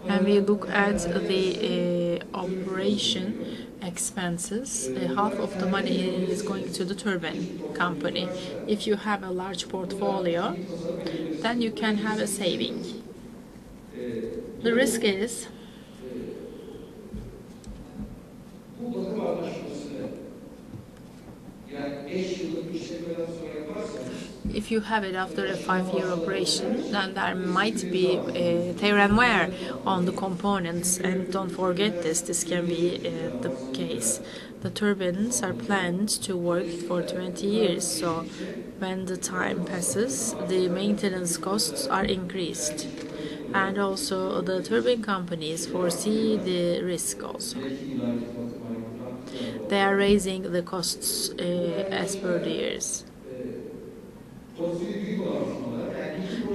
When we look at the operation expenses, half of the money is going to the turbine company. If you have a large portfolio, then you can have a saving. The risk is if you have it after a 5-year operation, then there might be tear and wear on the components. And don't forget this can be the case. The turbines are planned to work for 20 years, so when the time passes, the maintenance costs are increased. And also the turbine companies foresee the risk also. They are raising the costs as per the years.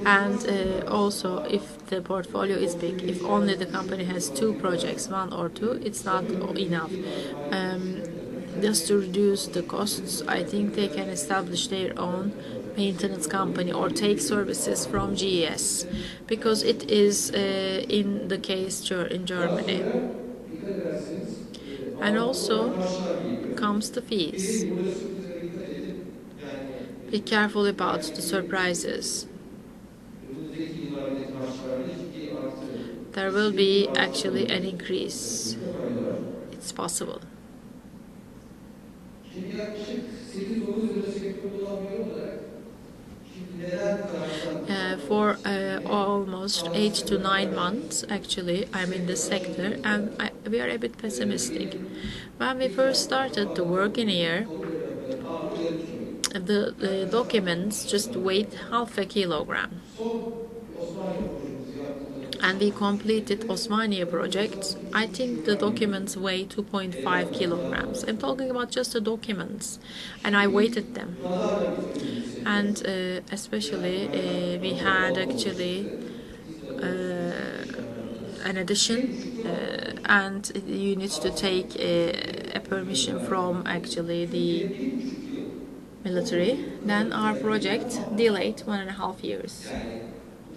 And also, if the portfolio is big, if only the company has 2 projects, 1 or 2, it's not enough. Just to reduce the costs, I think they can establish their own maintenance company or take services from GES, because it is in the case in Germany. And also comes the fees. Be careful about the surprises. There will be actually an increase. It's possible. For almost 8 to 9 months, actually, I'm in this sector, and we are a bit pessimistic. When we first started to work in here, the documents just weighed half a kilogram. And we completed Osmaniye project. I think the documents weigh 2.5 kilograms. I'm talking about just the documents, and I weighted them. And especially we had actually an addition, and you need to take a permission from actually the military. Then our project delayed 1.5 years.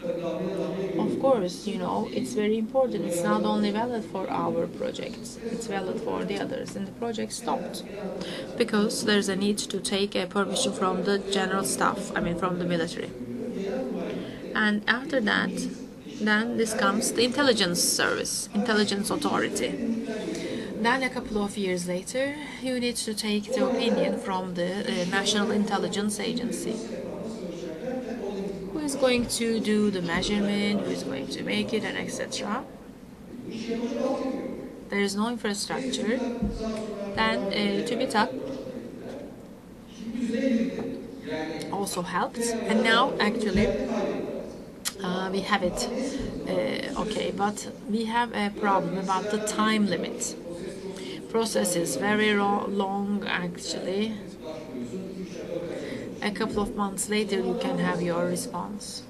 Of course, you know, it's very important. It's not only valid for our projects, it's valid for the others. And the project stopped because there's a need to take a permission from the general staff, I mean from the military. And after that, then this comes the intelligence service, intelligence authority. Then a couple of years later, you need to take the opinion from the National Intelligence Agency. Who is going to do the measurement, who is going to make it, and etc. There is no infrastructure. Then TWEC also helped, and now actually we have it. Okay, but we have a problem about the time limit. Process is very long actually. A couple of months later you can have your response.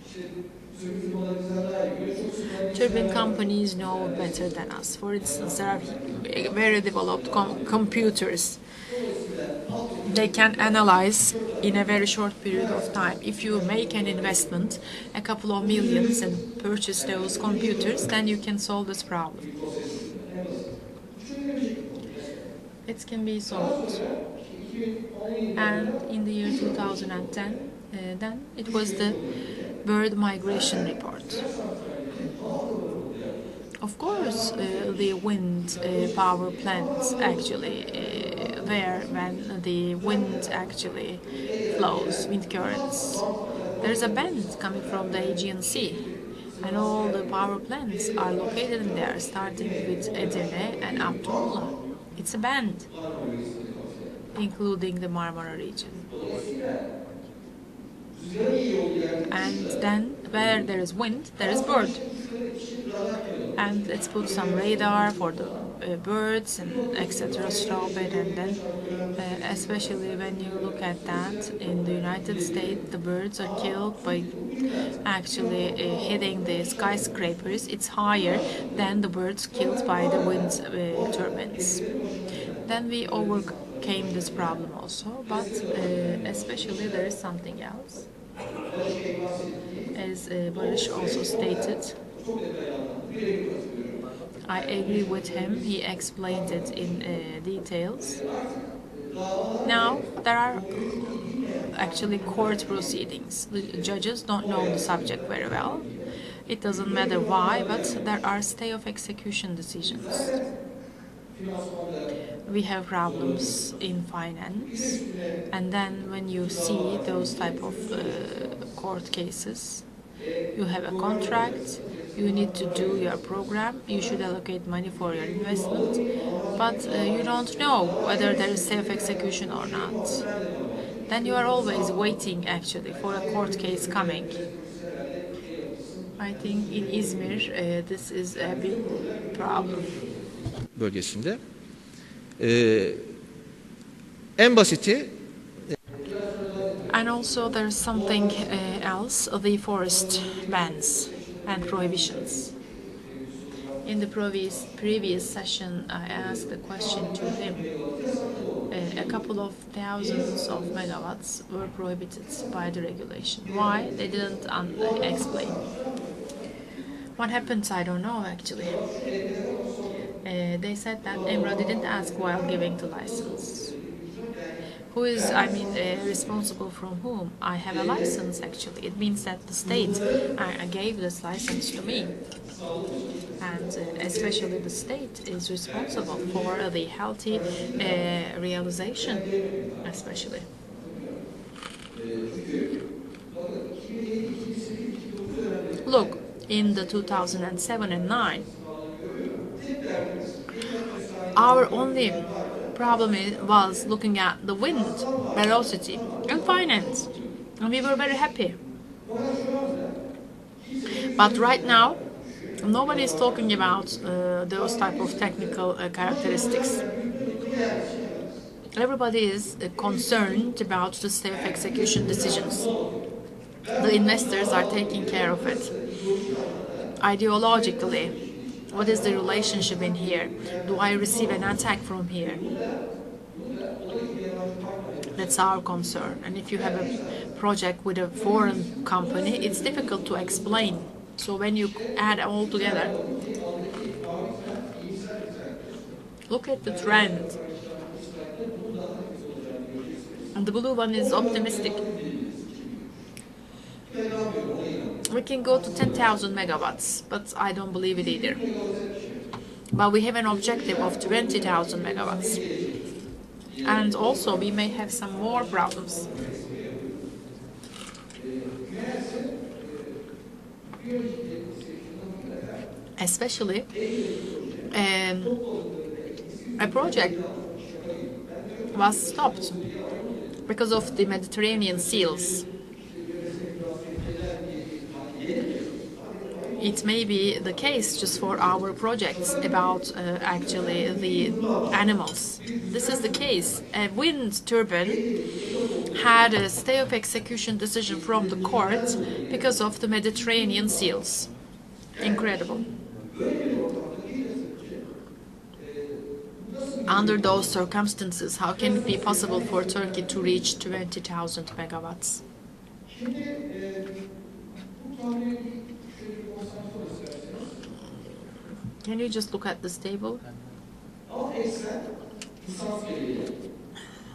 Turbine companies know better than us. For instance, there are very developed computers. They can analyze in a very short period of time. If you make an investment, a couple of millions, and purchase those computers, then you can solve this problem. It can be solved. And in the year 2010, then it was the bird migration report. Of course, the wind power plants actually there when the wind actually flows, wind currents. There's a bend coming from the Aegean Sea, and all the power plants are located in there, starting with Edirne and up to Muğla. It's a bend, including the Marmara region. And then where there is wind, there is bird. And let's put some radar for the birds and etc. Stop it, and then especially when you look at that in the United States, the birds are killed by actually hitting the skyscrapers. It's higher than the birds killed by the wind turbines. Then we overcame this problem also, but especially there is something else. As Barış also stated, I agree with him. He explained it in details. Now, there are actually court proceedings. The judges don't know the subject very well. It doesn't matter why, but there are stay of execution decisions. We have problems in finance, and then when you see those type of court cases, you have a contract, you need to do your program, you should allocate money for your investment, but you don't know whether there is safe execution or not. Then you are always waiting actually for a court case coming. I think in İzmir this is a big problem. Bölgesinde. En basiti. And also there's something else, the forest bans and prohibitions. In the previous session, I asked the question to him. A couple of thousands of megawatts were prohibited by the regulation. Why? They didn't explain. What happened? I don't know actually. They said that Emrah didn't ask while giving the license. Who is, responsible from whom? I have a license actually. It means that the state gave this license to me. And especially the state is responsible for the healthy realization, especially. Look, in the 2007 and 9, our only problem was looking at the wind velocity and finance, and we were very happy. But right now, nobody is talking about those type of technical characteristics. Everybody is concerned about the state of execution decisions. The investors are taking care of it. Ideologically, what is the relationship in here? Do I receive an attack from here? That's our concern. And if you have a project with a foreign company, it's difficult to explain. So when you add all together, look at the trend. And the blue one is optimistic. We can go to 10,000 megawatts, but I don't believe it either. But we have an objective of 20,000 megawatts. And also we may have some more problems. Especially a project was stopped because of the Mediterranean seals. It may be the case just for our projects about actually the animals. This is the case. A wind turbine had a stay of execution decision from the court because of the Mediterranean seals. Incredible. Under those circumstances, how can it be possible for Turkey to reach 20,000 megawatts? Can you just look at this table?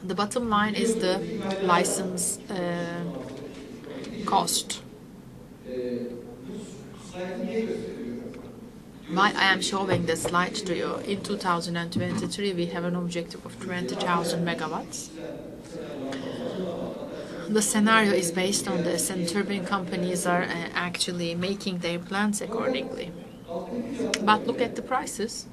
The bottom line is the license cost. Why I am showing this slide to you, in 2023 we have an objective of 20,000 megawatts. The scenario is based on this, and turbine companies are actually making their plans accordingly. But look at the prices.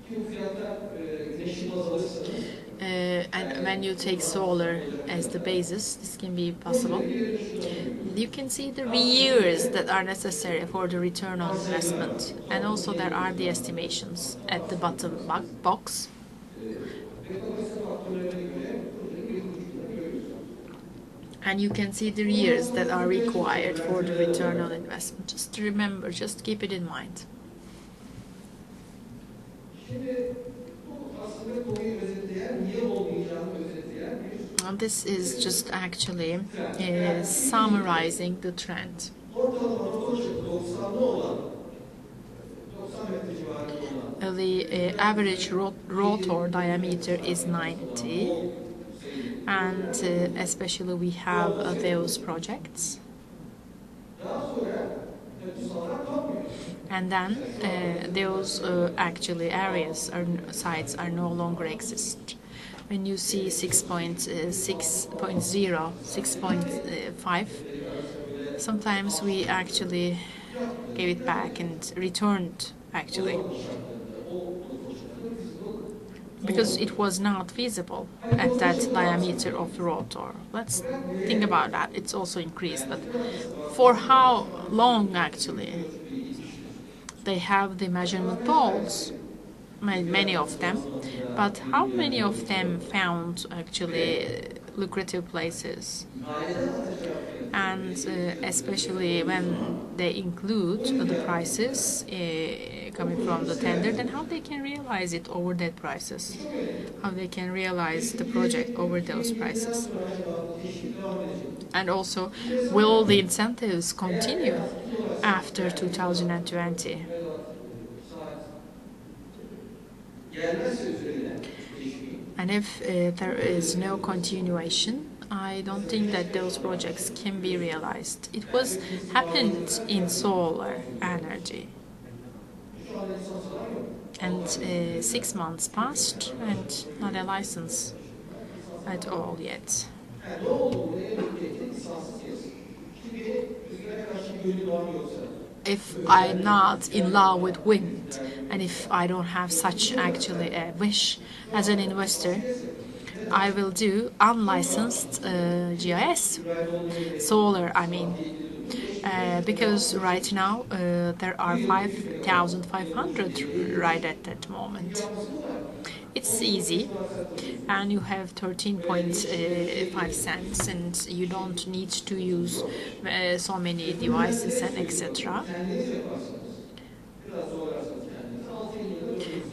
And when you take solar as the basis, this can be possible. You can see the years that are necessary for the return on investment. And also there are the estimations at the bottom box. And you can see the years that are required for the return on investment. Just remember, just keep it in mind. And this is just actually summarizing the trend. The average rotor diameter is 90, and especially we have those projects. And then those actually areas or sites are no longer exist. When you see 6.0, 6.5, sometimes we actually gave it back and returned actually, because it was not feasible at that diameter of the rotor. Let's think about that. It's also increased, but for how long actually? They have the measurement poles, many of them, but how many of them found actually lucrative places? And especially when they include the prices coming from the tender, then how they can realize it over that prices? How they can realize the project over those prices? And also, will the incentives continue after 2020? And if there is no continuation, I don't think that those projects can be realized. It was happened in solar energy. And 6 months passed and not a license at all yet. If I'm not in love with wind, and if I don't have such actually a wish as an investor, I will do unlicensed GIS, solar I mean, because right now there are 5,500 right at that moment. It's easy, and you have 13.5 cents, and you don't need to use so many devices and etc.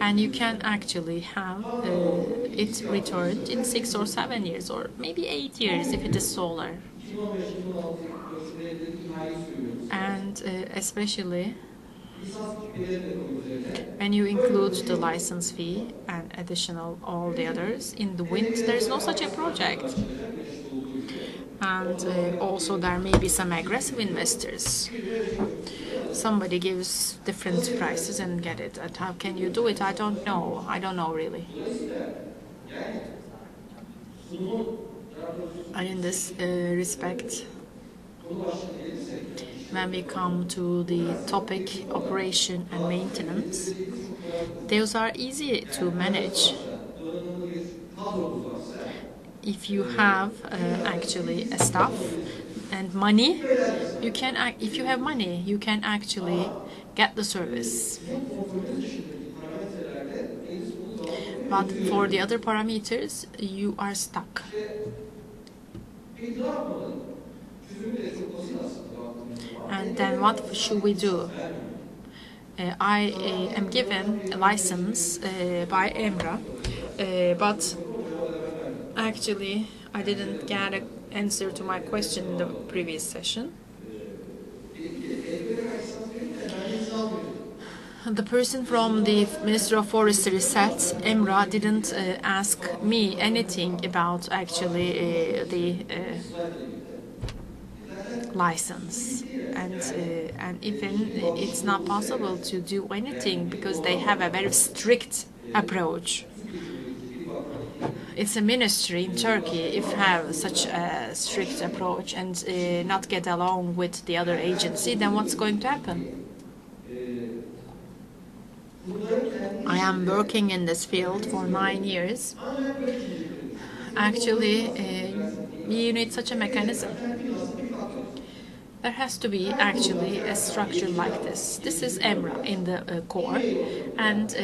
And you can actually have it returned in 6 or 7 years, or maybe 8 years if it is solar. And especially when you include the license fee and additional all the others, in the wind there is no such a project. And also there may be some aggressive investors. Somebody gives different prices and get it. And how can you do it? I don't know. I don't know really. And in this respect, when we come to the topic operation and maintenance, those are easy to manage. If you have actually a staff and money, you can. If you have money, you can actually get the service. But for the other parameters, you are stuck. And then what should we do? I am given a license by EMRA, but actually I didn't get an answer to my question in the previous session. The person from the Ministry of Forestry said EMRA didn't ask me anything about actually the license, and even it's not possible to do anything because they have a very strict approach. It's a ministry in Turkey if have such a strict approach and not get along with the other agency, then what's going to happen? I am working in this field for 9 years. Actually, you need such a mechanism. There has to be actually a structure like this. This is EMRA in the core, and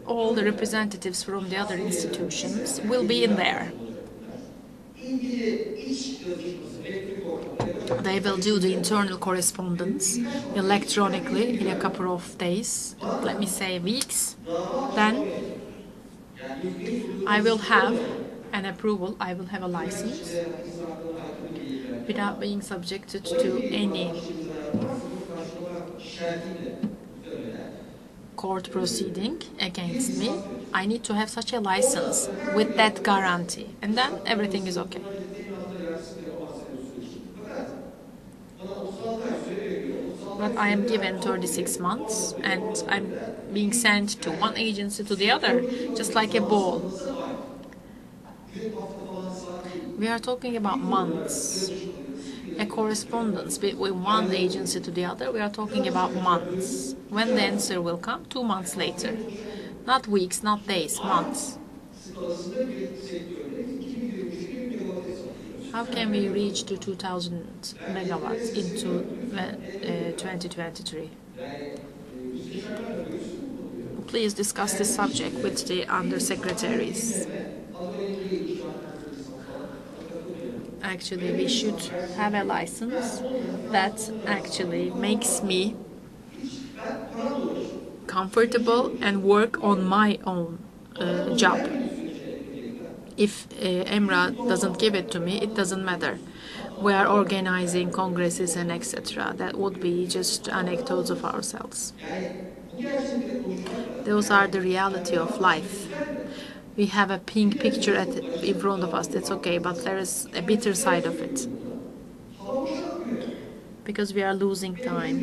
all the representatives from the other institutions will be in there. They will do the internal correspondence electronically in a couple of days, let me say weeks. Then I will have an approval, I will have a license without being subjected to any court proceeding against me. I need to have such a license with that guarantee, and then everything is okay. But I am given 36 months and I'm being sent to one agency to the other, just like a ball. We are talking about months. A correspondence between one agency to the other, we are talking about months. When the answer will come, 2 months later. Not weeks, not days, months. How can we reach to 2,000 megawatts into 2023? Please discuss this subject with the undersecretaries. Actually, we should have a license that actually makes me comfortable and work on my own job. If EMRA doesn't give it to me, it doesn't matter. We are organizing congresses and etc. That would be just anecdotes of ourselves. Those are the reality of life. We have a pink picture in front of us, that's okay, but there is a bitter side of it. Because we are losing time.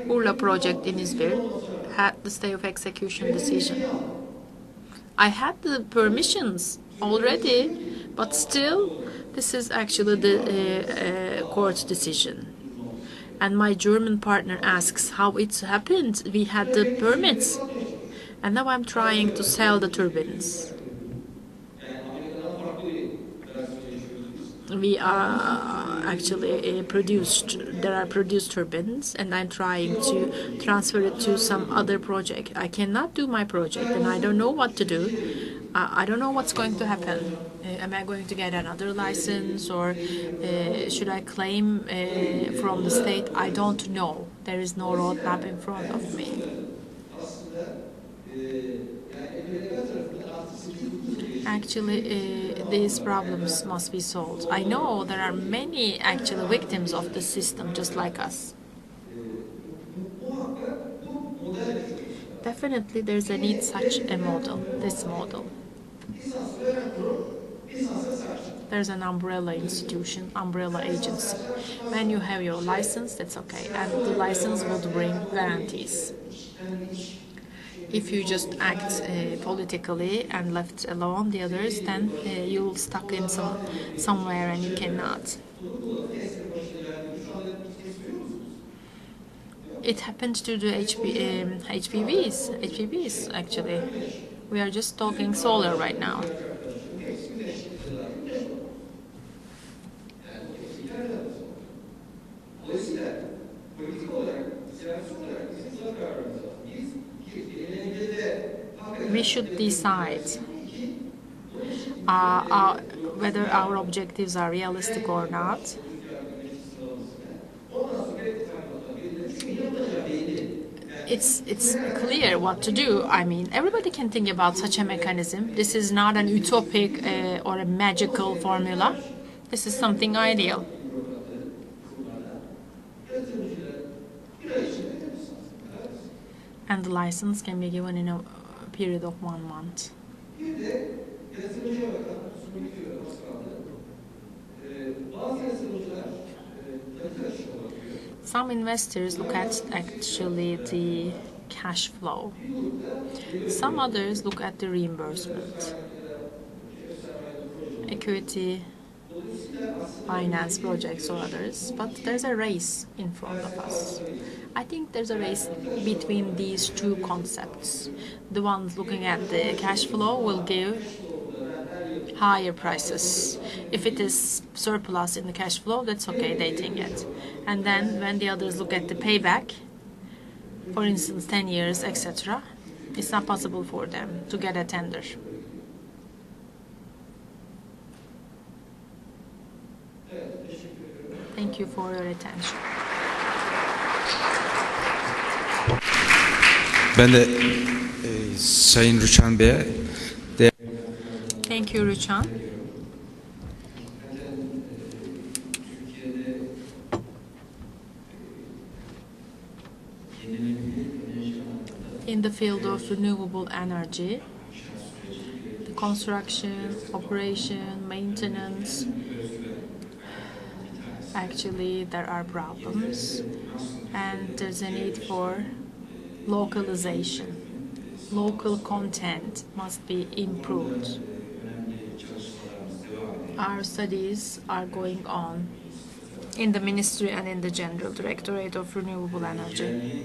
Urla project in Izmir had the stay of execution decision. I had the permissions already, but still, this is actually the court decision. And my German partner asks how it happened. We had the permits. And now I'm trying to sell the turbines. We are actually there are produced turbines, and I'm trying to transfer it to some other project. I cannot do my project, and I don't know what to do. I don't know what's going to happen. Am I going to get another license, or should I claim from the state? I don't know. There is no roadmap in front of me. Actually, these problems must be solved. I know there are many actually victims of the system just like us. Definitely there's a need such a model, this model. There's an umbrella institution, umbrella agency. When you have your license, that's okay, and the license would bring guarantees. If you just act politically and left alone the others, then you'll stuck in somewhere and you cannot. It happened to the HPVs actually. We are just talking solar right now. We should decide whether our objectives are realistic or not. It's clear what to do. I mean, everybody can think about such a mechanism. This is not an utopic or a magical formula. This is something ideal. And the license can be given in a period of 1 month. Some investors look at actually the cash flow. Some others look at the reimbursement, equity, finance projects or others, but there's a race in front of us. I think there's a race between these two concepts. The ones looking at the cash flow will give higher prices. If it is surplus in the cash flow, that's okay, they think it. And then when the others look at the payback, for instance 10 years, etc., it's not possible for them to get a tender. Thank you for your attention. Ben de Sayın Rüçhan Bey'e Thank you, Rüçhan. In the field of renewable energy, the construction, operation, maintenance, actually there are problems and there's a need for localization. Local content must be improved. Our studies are going on in the Ministry and in the General Directorate of Renewable Energy.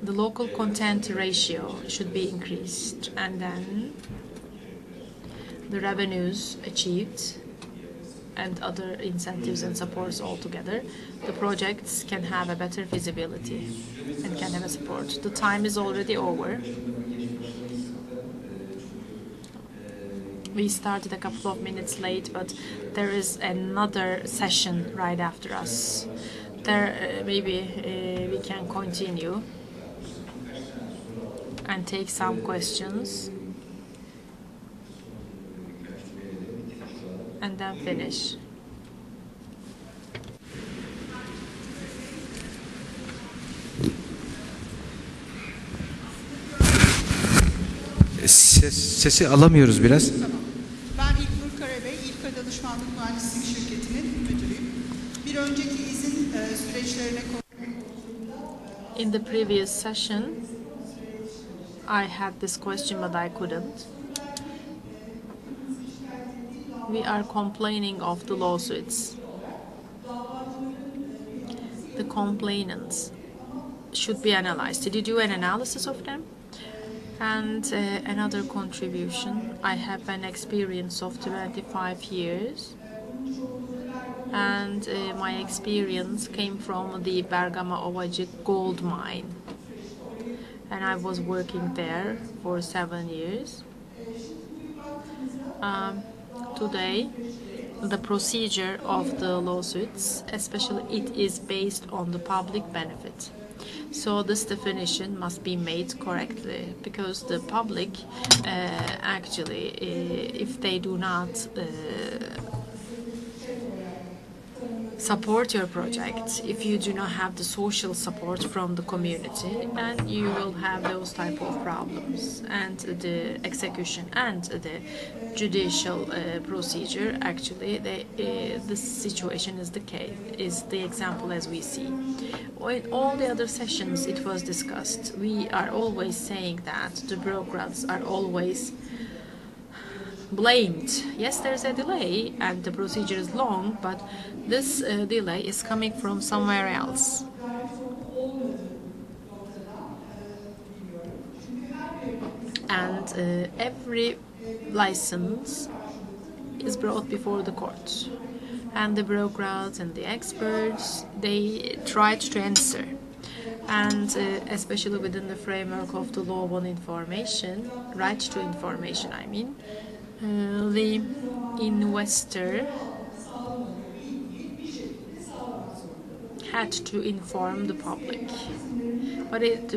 The local content ratio should be increased, and then the revenues achieved and other incentives and supports altogether, the projects can have a better visibility and can have a support. The time is already over. We started a couple of minutes late, but there is another session right after us. There, maybe we can continue and take some questions and then finish. Sesi alamıyoruz biraz. Ben İlknur Karabey, İlka Danışmanlık Mühendislik Şirketi'nin müdürüyüm. Bir önceki izin süreçlerine In the previous session, I had this question, but I couldn't. We are complaining of the lawsuits. The complainants should be analyzed. Did you do an analysis of them? And another contribution, I have an experience of 25 years, and my experience came from the Bergama Ovacık gold mine, and I was working there for 7 years. Today, the procedure of the lawsuits, especially it is based on the public benefit. So this definition must be made correctly, because the public actually, if they do not support your project, if you do not have the social support from the community, then you will have those type of problems. And the execution and the judicial procedure, actually, this situation is the example as we see. In all the other sessions it was discussed, we are always saying that the bureaucrats are always blamed. Yes, there's a delay and the procedure is long, but this delay is coming from somewhere else. And every license is brought before the court. And the bureaucrats and the experts, they tried to answer. And especially within the framework of the law on information, right to information, I mean, the investor had to inform the public, but it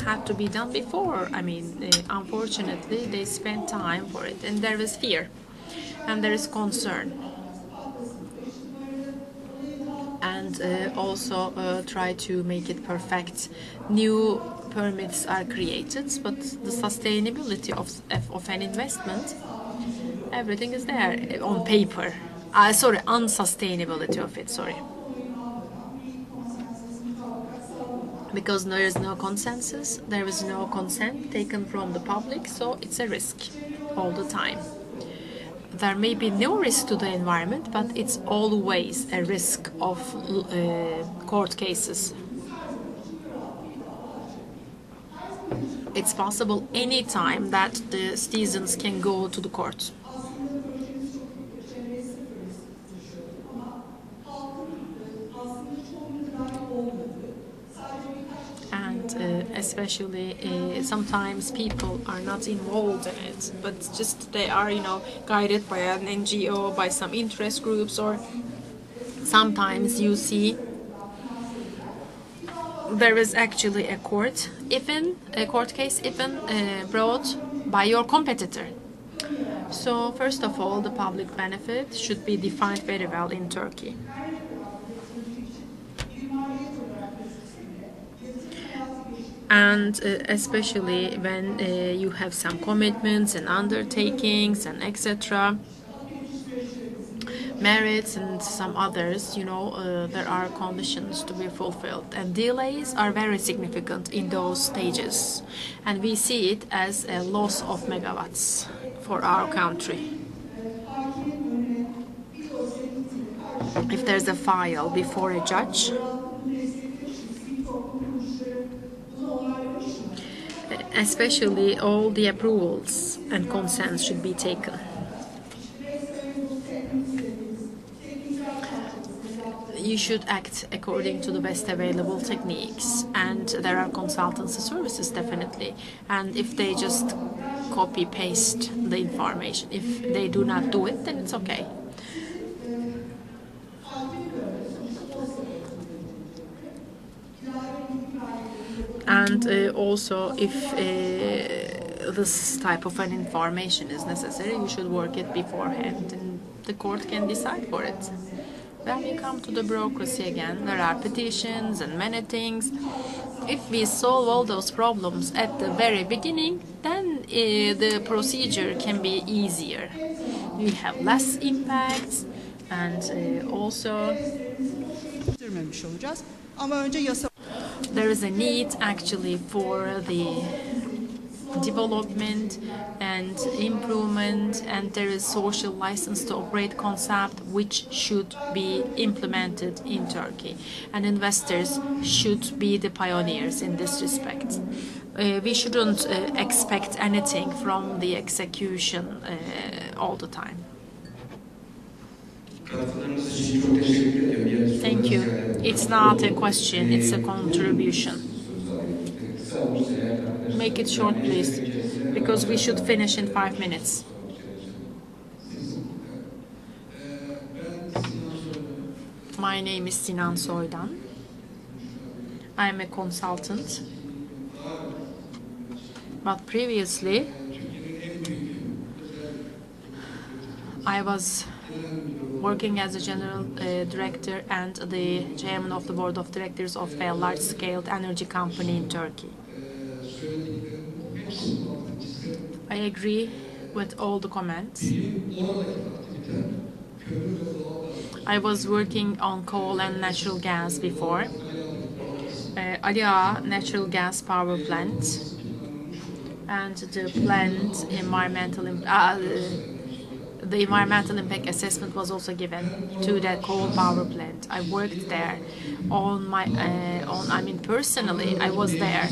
had to be done before. I mean, unfortunately, they spent time for it, and there is fear, and there is concern, and also try to make it perfect. New permits are created, but the sustainability of an investment, everything is there on paper. Unsustainability of it, because there is no consensus, there is no consent taken from the public, so it's a risk all the time. There may be no risk to the environment, but it's always a risk of court cases. It's possible any time that the citizens can go to the court. Especially sometimes people are not involved in it, but just they are, guided by an NGO, by some interest groups, or sometimes you see there is actually a court case brought by your competitor. So first of all, the public benefit should be defined very well in Turkey. And especially when you have some commitments and undertakings and etc., merits and some others, there are conditions to be fulfilled, and delays are very significant in those stages, and we see it as a loss of megawatts for our country. If there's a file before a judge, especially all the approvals and consents should be taken. You should act according to the best available techniques, and there are consultancy services definitely, and if they just copy paste the information, if they do not do it, then it's okay. And also, if this type of an information is necessary, you should work it beforehand, and the court can decide for it. When we come to the bureaucracy again, there are petitions and many things. If we solve all those problems at the very beginning, then the procedure can be easier. We have less impacts, and also there is a need actually for the development and improvement, and there is social license to operate concept which should be implemented in Turkey, and investors should be the pioneers in this respect. We shouldn't expect anything from the execution all the time. Thank you. It's not a question, it's a contribution. Make it short, please, because we should finish in 5 minutes. My name is Sinan Soydan. I'm a consultant, but previously I was working as a general director and the chairman of the board of directors of a large-scale energy company in Turkey. I agree with all the comments. I was working on coal and natural gas before. Ali Ağa natural gas power plant, and the plant the environmental impact assessment was also given to that coal power plant. I worked there personally, I was there.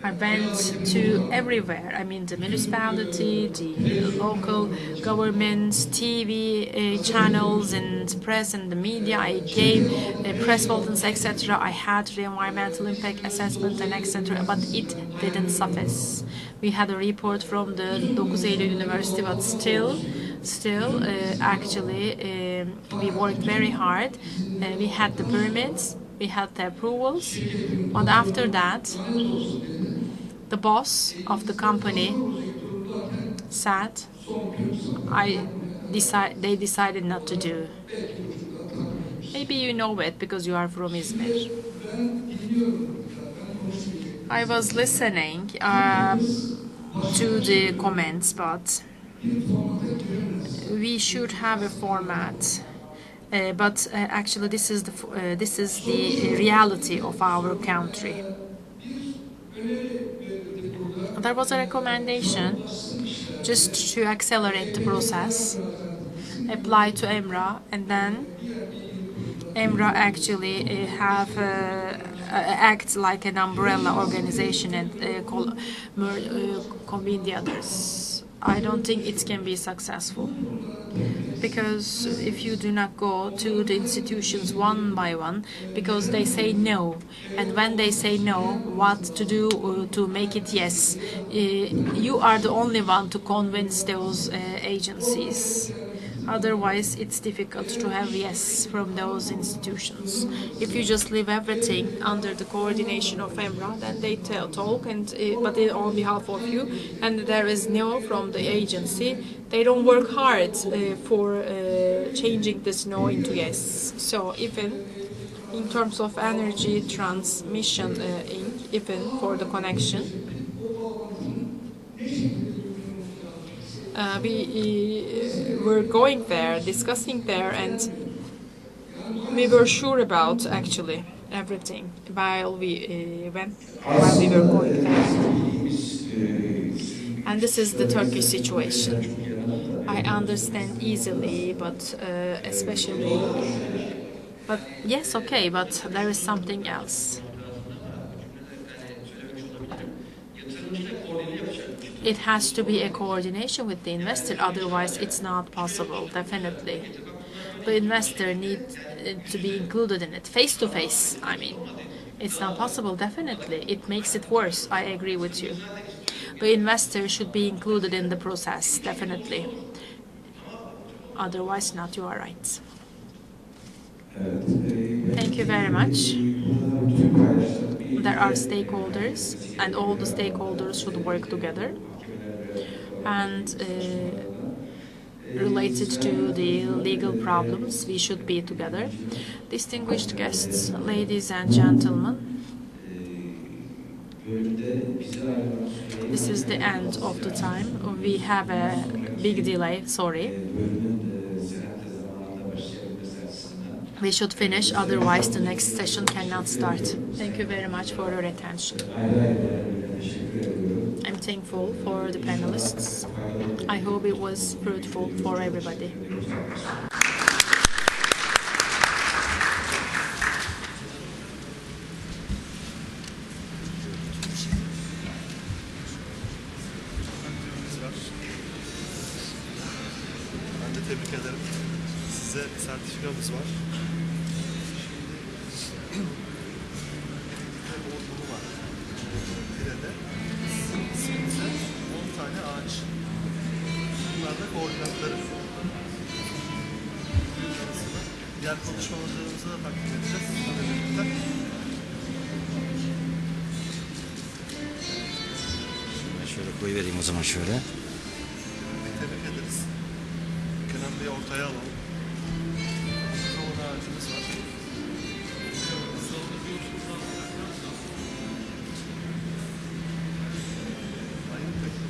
I went to everywhere. I mean, the municipality, the local governments, TV channels, and press and the media. I gave press bulletins, etc. I had the environmental impact assessment and etc. But it didn't suffice. We had a report from the 9.Eylül University, but still, we worked very hard. We had the permits, we had the approvals, but after that, the boss of the company said, they decided not to do. Maybe you know it because you are from Izmir. I was listening to the comments, but we should have a format. Actually, this is the reality of our country. There was a recommendation just to accelerate the process, apply to EMRA, and then EMRA actually act like an umbrella organization and convene the others. I don't think it can be successful, because if you do not go to the institutions one by one, because they say no, and when they say no, what to do to make it yes, you are the only one to convince those agencies. Otherwise, it's difficult to have yes from those institutions. If you just leave everything under the coordination of EMRA, then they talk, but on behalf of you, and there is no from the agency. They don't work hard for changing this no into yes. So even in terms of energy transmission, even for the connection, we were going there, discussing there, and we were sure about actually everything while we were going there. And this is the Turkish situation. I understand easily, but yes, okay, but there is something else. It has to be a coordination with the investor, otherwise it's not possible, definitely. The investor needs to be included in it, face to face, I mean. It's not possible, definitely. It makes it worse, I agree with you. The investor should be included in the process, definitely. Otherwise not, you are right. Thank you very much. There are stakeholders, and all the stakeholders should work together. And related to the legal problems, we should be together. Distinguished guests, ladies and gentlemen, this is the end of the time. We have a big delay, sorry. We should finish, otherwise the next session cannot start. Thank you very much for your attention. I'm thankful for the panelists. I hope it was fruitful for everybody. Ben de tebrik ederim. Size sertifikamız var. Bunu var. Tirede. Size 10 tane ağaç. Bunlar da koordinatları. diğer konuşmacılarımıza da takdim edeceğiz. Tabii birlikte. Ben şöyle koyuvereyim o zaman şöyle. Tebrik ederiz. Kenan Bey'i ortaya alalım. Kavun ağacımız var. Aynen peki.